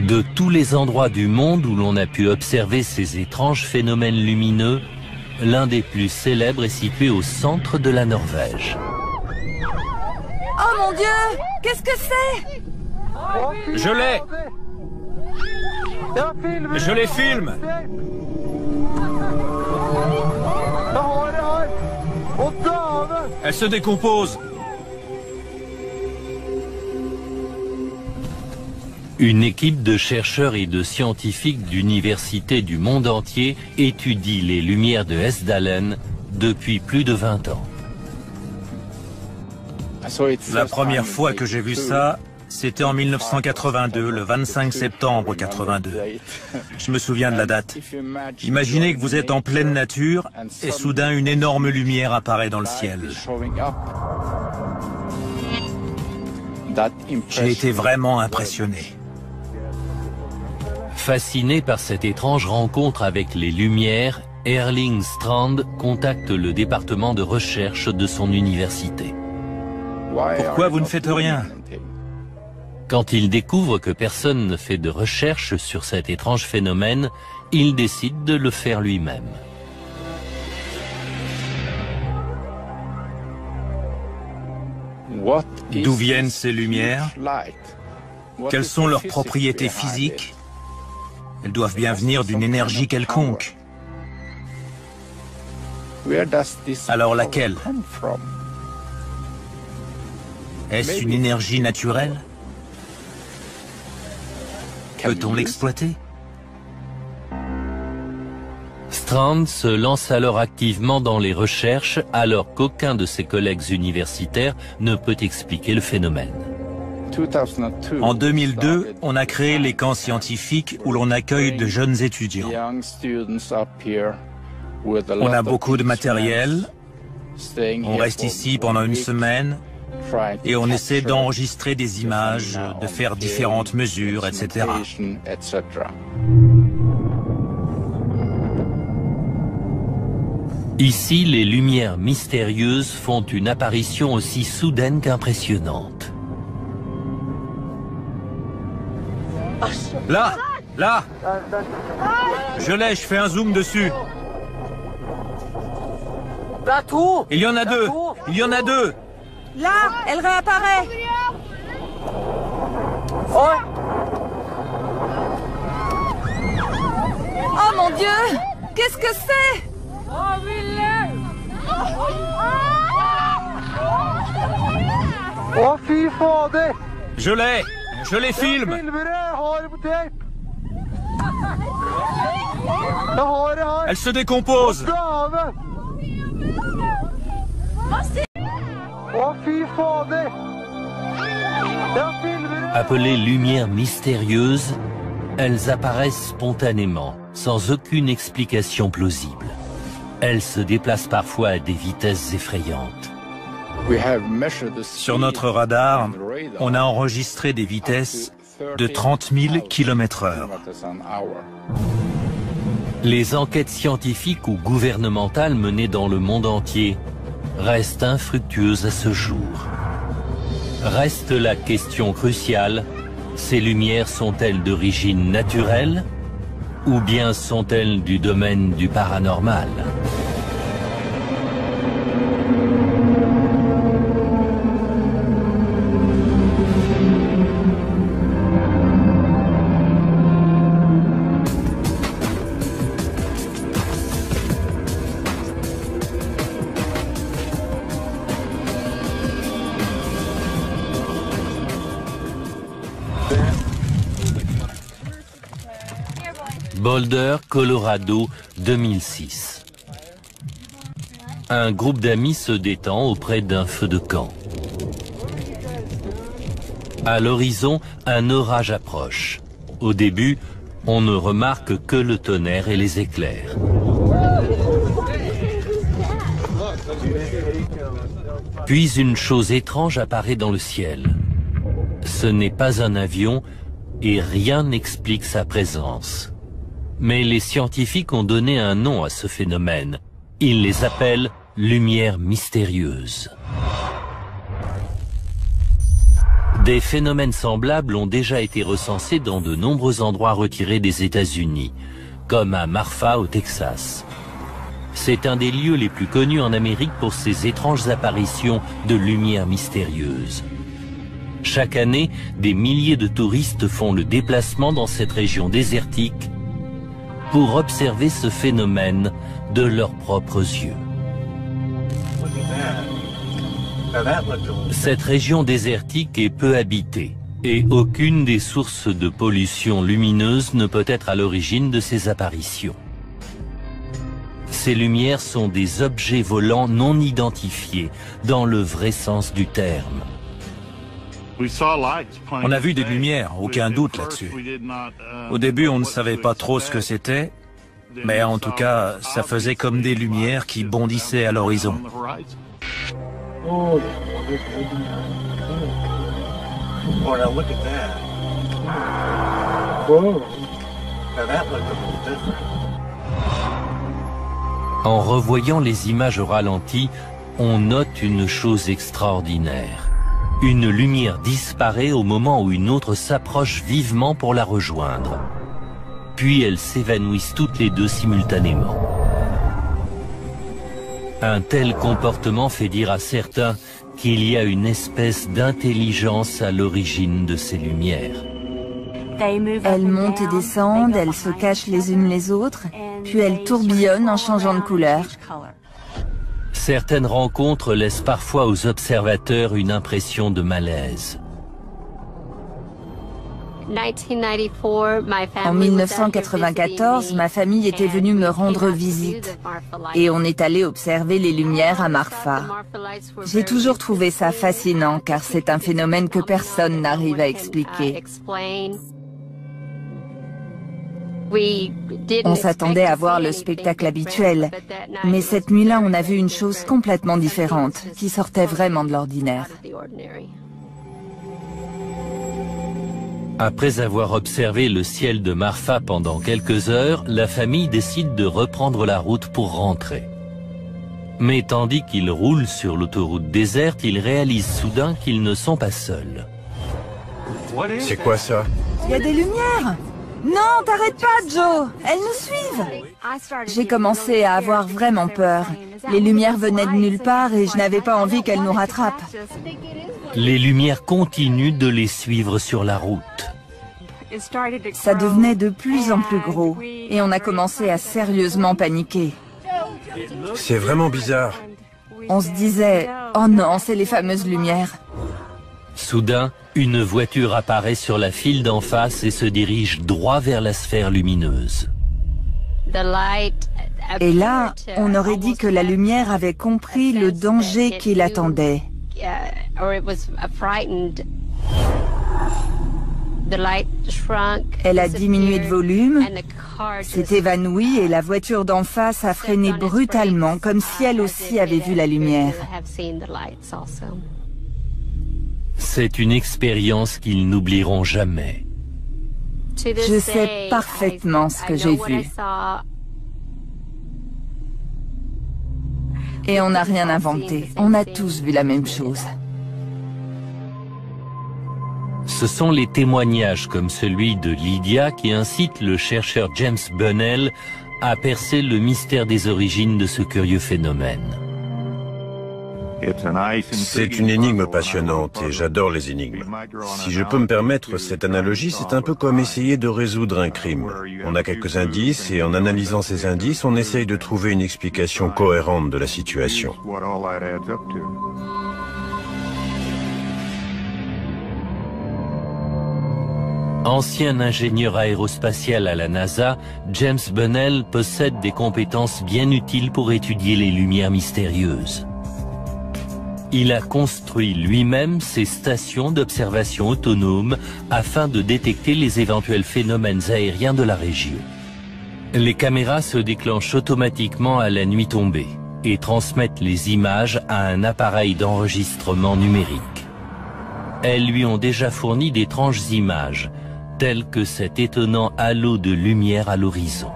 De tous les endroits du monde où l'on a pu observer ces étranges phénomènes lumineux, l'un des plus célèbres est situé au centre de la Norvège. Oh mon Dieu! Qu'est-ce que c'est? Je l'ai! Je les filme! Elle se décompose! Une équipe de chercheurs et de scientifiques d'universités du monde entier étudie les lumières de Hesdalen depuis plus de 20 ans. La première fois que j'ai vu ça, c'était en 1982, le 25 septembre 82. Je me souviens de la date. Imaginez que vous êtes en pleine nature et soudain une énorme lumière apparaît dans le ciel. J'ai été vraiment impressionné. Fasciné par cette étrange rencontre avec les lumières, Erling Strand contacte le département de recherche de son université. Pourquoi vous ne faites rien? Quand il découvre que personne ne fait de recherche sur cet étrange phénomène, il décide de le faire lui-même. D'où viennent ces lumières? Quelles sont leurs propriétés physiques? Elles doivent bien venir d'une énergie quelconque. Alors laquelle? Est-ce une énergie naturelle? Peut-on l'exploiter? Strand se lance alors activement dans les recherches alors qu'aucun de ses collègues universitaires ne peut expliquer le phénomène. En 2002, on a créé les camps scientifiques où l'on accueille de jeunes étudiants. On a beaucoup de matériel, on reste ici pendant une semaine et on essaie d'enregistrer des images, de faire différentes mesures, etc. Ici, les lumières mystérieuses font une apparition aussi soudaine qu'impressionnante. Là! Là! Je l'ai, je fais un zoom dessus. Il y en a deux! Il y en a deux! Là, elle réapparaît. Oh mon Dieu! Qu'est-ce que c'est? Je l'ai! Je les filme! Elle se décompose! Appelées lumières mystérieuses, elles apparaissent spontanément, sans aucune explication plausible. Elles se déplacent parfois à des vitesses effrayantes. Sur notre radar, on a enregistré des vitesses de 30 000 km/h. Les enquêtes scientifiques ou gouvernementales menées dans le monde entier restent infructueuses à ce jour. Reste la question cruciale, ces lumières sont-elles d'origine naturelle ou bien sont-elles du domaine du paranormal ? Boulder, Colorado, 2006. Un groupe d'amis se détend auprès d'un feu de camp. À l'horizon, un orage approche. Au début, on ne remarque que le tonnerre et les éclairs. Puis une chose étrange apparaît dans le ciel. Ce n'est pas un avion et rien n'explique sa présence. Mais les scientifiques ont donné un nom à ce phénomène. Ils les appellent lumières mystérieuses. Des phénomènes semblables ont déjà été recensés dans de nombreux endroits retirés des États-Unis, comme à Marfa au Texas. C'est un des lieux les plus connus en Amérique pour ses étranges apparitions de lumières mystérieuses. Chaque année, des milliers de touristes font le déplacement dans cette région désertique pour observer ce phénomène de leurs propres yeux. Cette région désertique est peu habitée et aucune des sources de pollution lumineuse ne peut être à l'origine de ces apparitions. Ces lumières sont des objets volants non identifiés dans le vrai sens du terme. On a vu des lumières, aucun doute là-dessus. Au début, on ne savait pas trop ce que c'était, mais en tout cas, ça faisait comme des lumières qui bondissaient à l'horizon. En revoyant les images au ralenti, on note une chose extraordinaire. Une lumière disparaît au moment où une autre s'approche vivement pour la rejoindre. Puis elles s'évanouissent toutes les deux simultanément. Un tel comportement fait dire à certains qu'il y a une espèce d'intelligence à l'origine de ces lumières. Elles montent et descendent, elles se cachent les unes les autres, puis elles tourbillonnent en changeant de couleur. Certaines rencontres laissent parfois aux observateurs une impression de malaise. En 1994, ma famille était venue me rendre visite et on est allé observer les lumières à Marfa. J'ai toujours trouvé ça fascinant car c'est un phénomène que personne n'arrive à expliquer. On s'attendait à voir le spectacle habituel, mais cette nuit-là, on a vu une chose complètement différente, qui sortait vraiment de l'ordinaire. Après avoir observé le ciel de Marfa pendant quelques heures, la famille décide de reprendre la route pour rentrer. Mais tandis qu'ils roulent sur l'autoroute déserte, ils réalisent soudain qu'ils ne sont pas seuls. C'est quoi ça? Il y a des lumières! Non, t'arrêtes pas, Joe! Elles nous suivent! J'ai commencé à avoir vraiment peur. Les lumières venaient de nulle part et je n'avais pas envie qu'elles nous rattrapent. Les lumières continuent de les suivre sur la route. Ça devenait de plus en plus gros et on a commencé à sérieusement paniquer. C'est vraiment bizarre. On se disait, oh non, c'est les fameuses lumières. Soudain, une voiture apparaît sur la file d'en face et se dirige droit vers la sphère lumineuse. Et là, on aurait dit que la lumière avait compris le danger qui l'attendait. Elle a diminué de volume, s'est évanouie et la voiture d'en face a freiné brutalement, comme si elle aussi avait vu la lumière. C'est une expérience qu'ils n'oublieront jamais. Je sais parfaitement ce que j'ai vu. Et on n'a rien inventé. On a tous vu la même chose. Ce sont les témoignages comme celui de Lydia qui incitent le chercheur James Bunnell à percer le mystère des origines de ce curieux phénomène. C'est une énigme passionnante et j'adore les énigmes. Si je peux me permettre cette analogie, c'est un peu comme essayer de résoudre un crime. On a quelques indices et en analysant ces indices, on essaye de trouver une explication cohérente de la situation. Ancien ingénieur aérospatial à la NASA, James Bunnell possède des compétences bien utiles pour étudier les lumières mystérieuses. Il a construit lui-même ses stations d'observation autonomes afin de détecter les éventuels phénomènes aériens de la région. Les caméras se déclenchent automatiquement à la nuit tombée et transmettent les images à un appareil d'enregistrement numérique. Elles lui ont déjà fourni d'étranges images, telles que cet étonnant halo de lumière à l'horizon.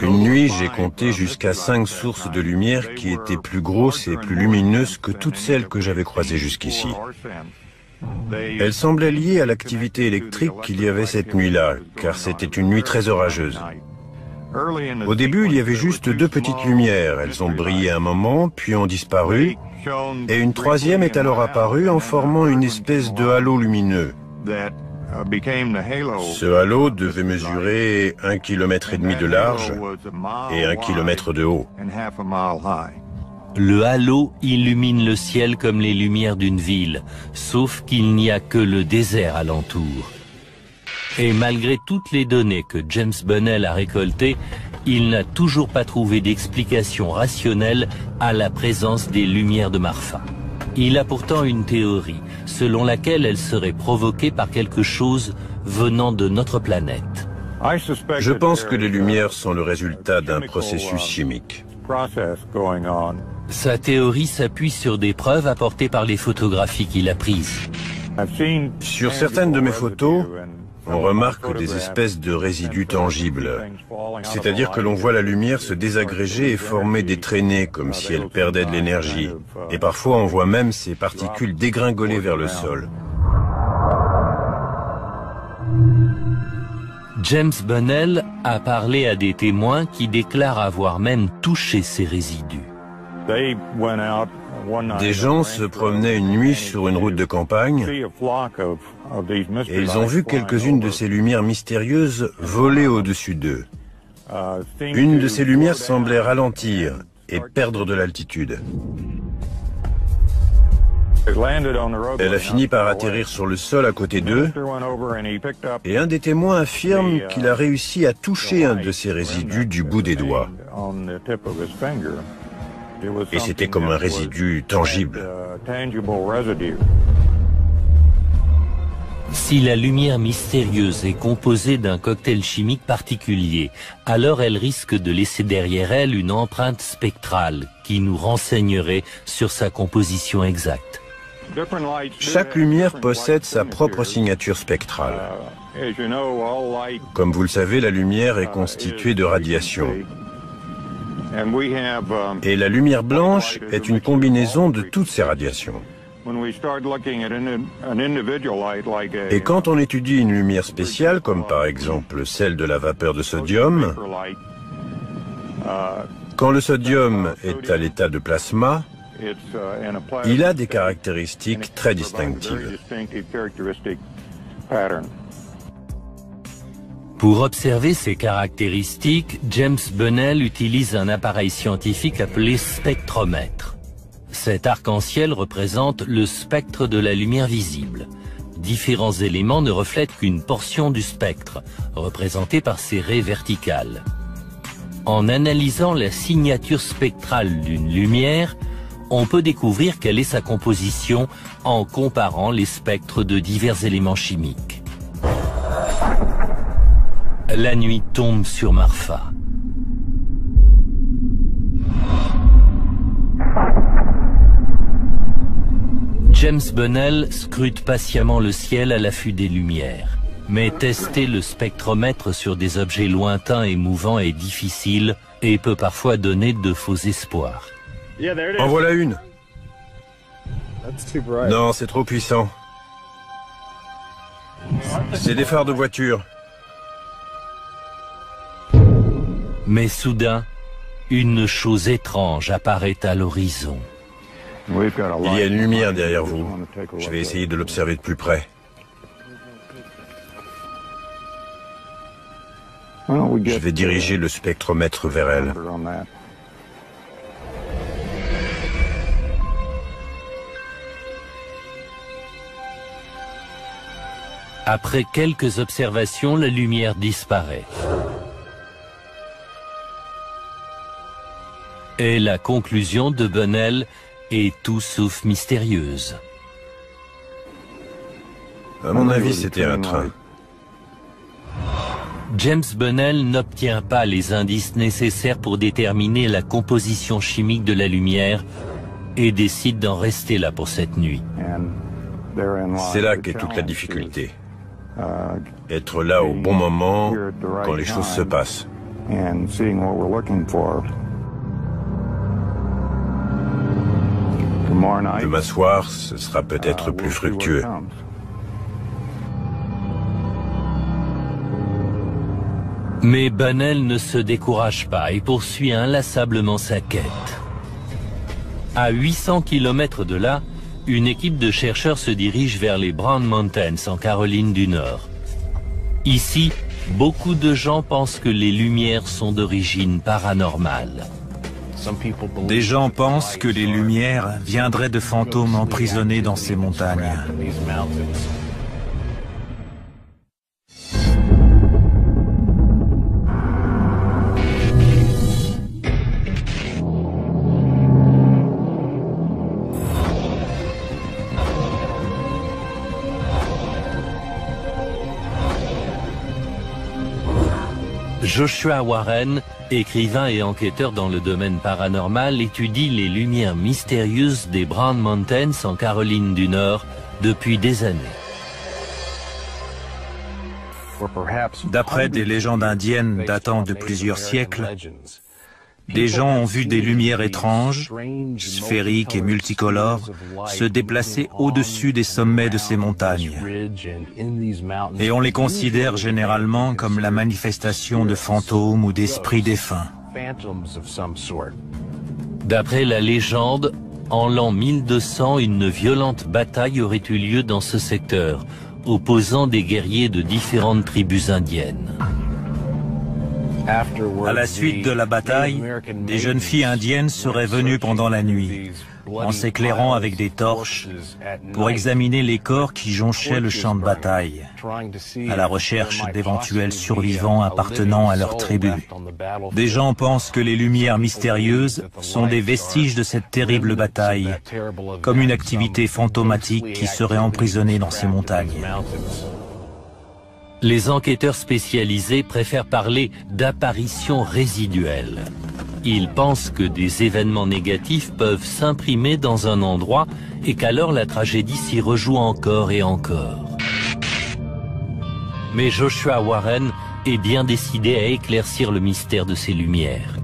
Une nuit, j'ai compté jusqu'à 5 sources de lumière qui étaient plus grosses et plus lumineuses que toutes celles que j'avais croisées jusqu'ici. Elles semblaient liées à l'activité électrique qu'il y avait cette nuit-là, car c'était une nuit très orageuse. Au début, il y avait juste 2 petites lumières. Elles ont brillé un moment, puis ont disparu, et une troisième est alors apparue en formant une espèce de halo lumineux. Ce halo devait mesurer 1,5 km de large et 1 km de haut. Le halo illumine le ciel comme les lumières d'une ville, sauf qu'il n'y a que le désert alentour. Et malgré toutes les données que James Bunnell a récoltées, il n'a toujours pas trouvé d'explication rationnelle à la présence des lumières de Marfa. Il a pourtant une théorie, selon laquelle elles seraient provoquées par quelque chose venant de notre planète. Je pense que les lumières sont le résultat d'un processus chimique. Sa théorie s'appuie sur des preuves apportées par les photographies qu'il a prises. Sur certaines de mes photos, on remarque des espèces de résidus tangibles. C'est-à-dire que l'on voit la lumière se désagréger et former des traînées comme si elle perdait de l'énergie. Et parfois on voit même ces particules dégringoler vers le sol. James Bunnell a parlé à des témoins qui déclarent avoir même touché ces résidus. Des gens se promenaient une nuit sur une route de campagne et ils ont vu quelques-unes de ces lumières mystérieuses voler au-dessus d'eux. Une de ces lumières semblait ralentir et perdre de l'altitude. Elle a fini par atterrir sur le sol à côté d'eux et un des témoins affirme qu'il a réussi à toucher un de ces résidus du bout des doigts. Et c'était comme un résidu tangible. Si la lumière mystérieuse est composée d'un cocktail chimique particulier, alors elle risque de laisser derrière elle une empreinte spectrale qui nous renseignerait sur sa composition exacte. Chaque lumière possède sa propre signature spectrale. Comme vous le savez, la lumière est constituée de radiation. Et la lumière blanche est une combinaison de toutes ces radiations. Et quand on étudie une lumière spéciale, comme par exemple celle de la vapeur de sodium, quand le sodium est à l'état de plasma, il a des caractéristiques très distinctives. Pour observer ces caractéristiques, James Bunnell utilise un appareil scientifique appelé spectromètre. Cet arc-en-ciel représente le spectre de la lumière visible. Différents éléments ne reflètent qu'une portion du spectre, représentée par ces raies verticales. En analysant la signature spectrale d'une lumière, on peut découvrir quelle est sa composition en comparant les spectres de divers éléments chimiques. La nuit tombe sur Marfa. James Bunnell scrute patiemment le ciel à l'affût des lumières. Mais tester le spectromètre sur des objets lointains et mouvants est difficile et peut parfois donner de faux espoirs. En voilà une. Non, c'est trop puissant. C'est des phares de voiture. Mais soudain, une chose étrange apparaît à l'horizon. Il y a une lumière derrière vous. Je vais essayer de l'observer de plus près. Je vais diriger le spectromètre vers elle. Après quelques observations, la lumière disparaît. Et la conclusion de Bunnell est tout sauf mystérieuse. À mon avis, c'était un train. James Bunnell n'obtient pas les indices nécessaires pour déterminer la composition chimique de la lumière et décide d'en rester là pour cette nuit. C'est là qu'est toute la difficulté. Être là au bon moment, quand les choses se passent. Demain soir, ce sera peut-être plus fructueux. Mais Bunnell ne se décourage pas et poursuit inlassablement sa quête. À 800 km de là, une équipe de chercheurs se dirige vers les Brown Mountains en Caroline du Nord. Ici, beaucoup de gens pensent que les lumières sont d'origine paranormale. Des gens pensent que les lumières viendraient de fantômes emprisonnés dans ces montagnes. Joshua Warren, écrivain et enquêteur dans le domaine paranormal, étudie les lumières mystérieuses des Brown Mountains en Caroline du Nord depuis des années. D'après des légendes indiennes datant de plusieurs siècles, des gens ont vu des lumières étranges, sphériques et multicolores, se déplacer au-dessus des sommets de ces montagnes. Et on les considère généralement comme la manifestation de fantômes ou d'esprits défunts. D'après la légende, en l'an 1200, une violente bataille aurait eu lieu dans ce secteur, opposant des guerriers de différentes tribus indiennes. À la suite de la bataille, des jeunes filles indiennes seraient venues pendant la nuit, en s'éclairant avec des torches, pour examiner les corps qui jonchaient le champ de bataille, à la recherche d'éventuels survivants appartenant à leur tribu. Des gens pensent que les lumières mystérieuses sont des vestiges de cette terrible bataille, comme une activité fantomatique qui serait emprisonnée dans ces montagnes. Les enquêteurs spécialisés préfèrent parler d'apparitions résiduelles. Ils pensent que des événements négatifs peuvent s'imprimer dans un endroit et qu'alors la tragédie s'y rejoue encore et encore. Mais Joshua Warren est bien décidé à éclaircir le mystère de ces lumières.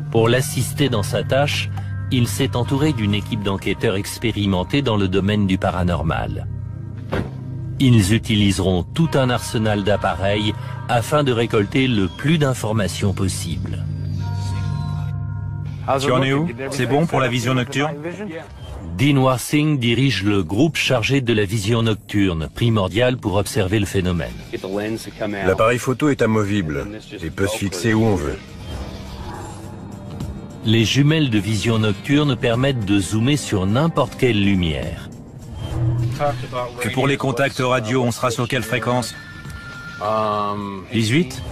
Pour l'assister dans sa tâche, il s'est entouré d'une équipe d'enquêteurs expérimentés dans le domaine du paranormal. Ils utiliseront tout un arsenal d'appareils afin de récolter le plus d'informations possible. Tu en es où? C'est bon pour la vision nocturne? Dean Warsing dirige le groupe chargé de la vision nocturne, primordial pour observer le phénomène. L'appareil photo est amovible et peut se fixer où on veut. Les jumelles de vision nocturne permettent de zoomer sur n'importe quelle lumière. Et pour les contacts radio, on sera sur quelle fréquence? 18?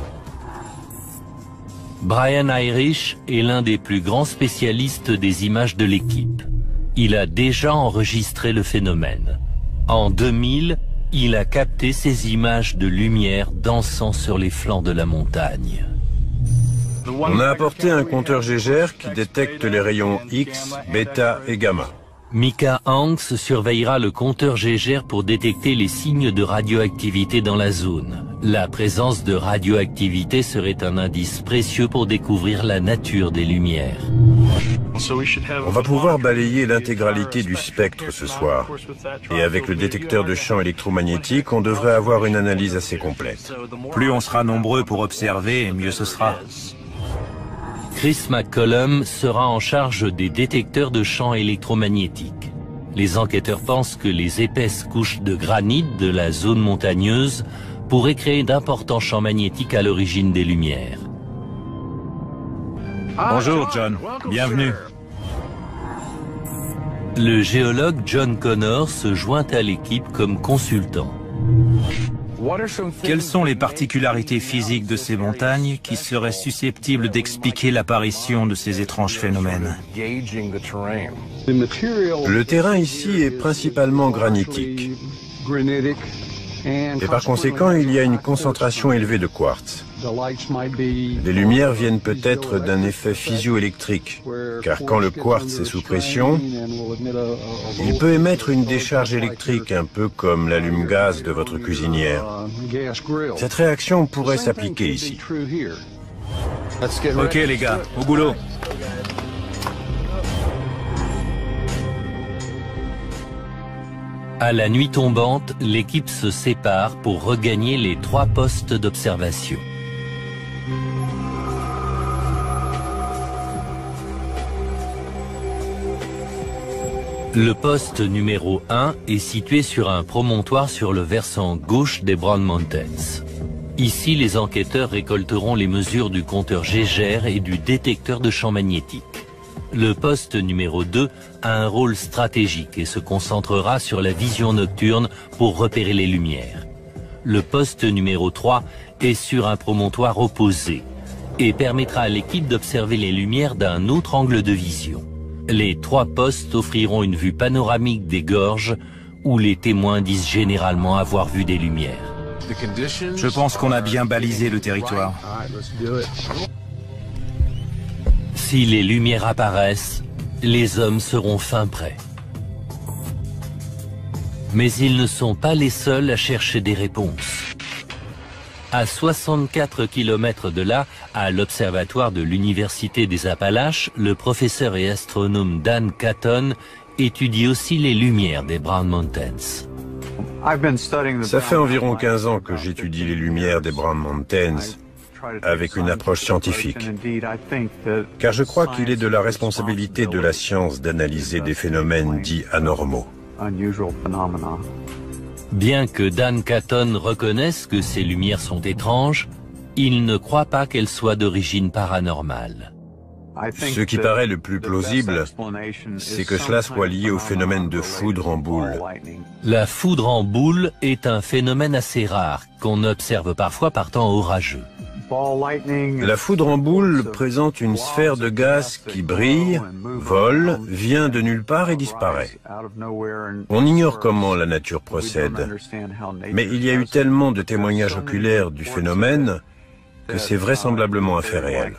Brian Irish est l'un des plus grands spécialistes des images de l'équipe. Il a déjà enregistré le phénomène. En 2000, il a capté ces images de lumière dansant sur les flancs de la montagne. On a apporté un compteur Geiger qui détecte les rayons X, bêta et gamma. Mika Hanks surveillera le compteur Geiger pour détecter les signes de radioactivité dans la zone. La présence de radioactivité serait un indice précieux pour découvrir la nature des lumières. On va pouvoir balayer l'intégralité du spectre ce soir. Et avec le détecteur de champs électromagnétiques, on devrait avoir une analyse assez complète. Plus on sera nombreux pour observer, mieux ce sera. Chris McCollum sera en charge des détecteurs de champs électromagnétiques. Les enquêteurs pensent que les épaisses couches de granit de la zone montagneuse pourraient créer d'importants champs magnétiques à l'origine des lumières. Bonjour John, bienvenue. Le géologue John Connor se joint à l'équipe comme consultant. Quelles sont les particularités physiques de ces montagnes qui seraient susceptibles d'expliquer l'apparition de ces étranges phénomènes? Le terrain ici est principalement granitique. Et par conséquent, il y a une concentration élevée de quartz. Les lumières viennent peut-être d'un effet physio-électrique, car quand le quartz est sous pression, il peut émettre une décharge électrique, un peu comme l'allume-gaz de votre cuisinière. Cette réaction pourrait s'appliquer ici. Ok les gars, au boulot. À la nuit tombante, l'équipe se sépare pour regagner les 3 postes d'observation. Le poste numéro 1 est situé sur un promontoire sur le versant gauche des Brown Mountains. Ici, les enquêteurs récolteront les mesures du compteur Geiger et du détecteur de champs magnétiques. Le poste numéro 2 a un rôle stratégique et se concentrera sur la vision nocturne pour repérer les lumières. Le poste numéro 3 est sur un promontoire opposé et permettra à l'équipe d'observer les lumières d'un autre angle de vision. Les 3 postes offriront une vue panoramique des gorges où les témoins disent généralement avoir vu des lumières. Je pense qu'on a bien balisé le territoire. Si les lumières apparaissent, les hommes seront fin prêts. Mais ils ne sont pas les seuls à chercher des réponses. À 64 km de là, à l'observatoire de l'Université des Appalaches, le professeur et astronome Dan Catton étudie aussi les lumières des Brown Mountains. Ça fait environ 15 ans que j'étudie les lumières des Brown Mountains avec une approche scientifique, car je crois qu'il est de la responsabilité de la science d'analyser des phénomènes dits anormaux. Bien que Dan Catton reconnaisse que ces lumières sont étranges, il ne croit pas qu'elles soient d'origine paranormale. Ce qui paraît le plus plausible, c'est que cela soit lié au phénomène de foudre en boule. La foudre en boule est un phénomène assez rare qu'on observe parfois par temps orageux. La foudre en boule présente une sphère de gaz qui brille, vole, vient de nulle part et disparaît. On ignore comment la nature procède, mais il y a eu tellement de témoignages oculaires du phénomène que c'est vraisemblablement un fait réel.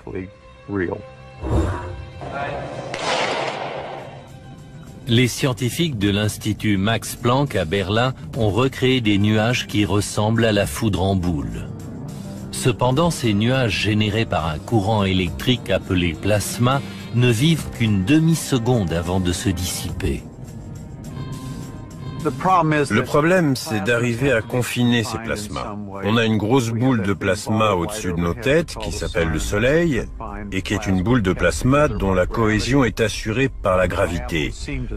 Les scientifiques de l'Institut Max Planck à Berlin ont recréé des nuages qui ressemblent à la foudre en boule. Cependant, ces nuages générés par un courant électrique appelé plasma ne vivent qu'une demi-seconde avant de se dissiper. Le problème, c'est d'arriver à confiner ces plasmas. On a une grosse boule de plasma au-dessus de nos têtes qui s'appelle le Soleil et qui est une boule de plasma dont la cohésion est assurée par la gravité.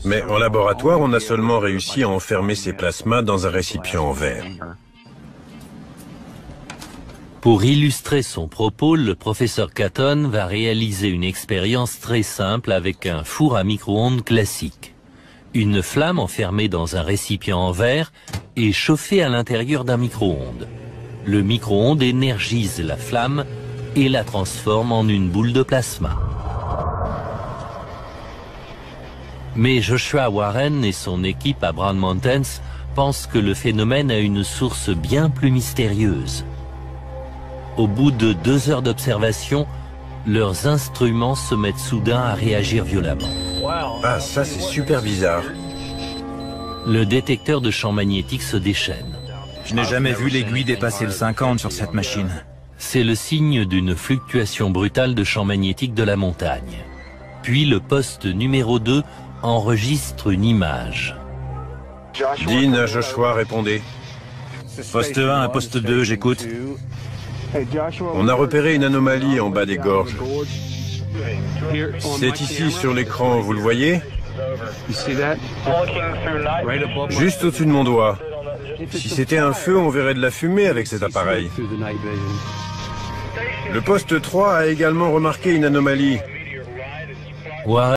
Mais en laboratoire, on a seulement réussi à enfermer ces plasmas dans un récipient en verre. Pour illustrer son propos, le professeur Catton va réaliser une expérience très simple avec un four à micro-ondes classique. Une flamme enfermée dans un récipient en verre est chauffée à l'intérieur d'un micro-ondes. Le micro-ondes énergise la flamme et la transforme en une boule de plasma. Mais Joshua Warren et son équipe à Brown Mountains pensent que le phénomène a une source bien plus mystérieuse. Au bout de 2 heures d'observation, leurs instruments se mettent soudain à réagir violemment. Ah, ça c'est super bizarre. Le détecteur de champs magnétiques se déchaîne. Je n'ai jamais vu l'aiguille dépasser le 50 sur cette machine. C'est le signe d'une fluctuation brutale de champs magnétiques de la montagne. Puis le poste numéro 2 enregistre une image. Dean à Joshua, répondez. Poste 1 à poste 2, j'écoute. On a repéré une anomalie en bas des gorges. C'est ici sur l'écran, vous le voyez? Juste au-dessus de mon doigt. Si c'était un feu, on verrait de la fumée avec cet appareil. Le poste 3 a également remarqué une anomalie. Warren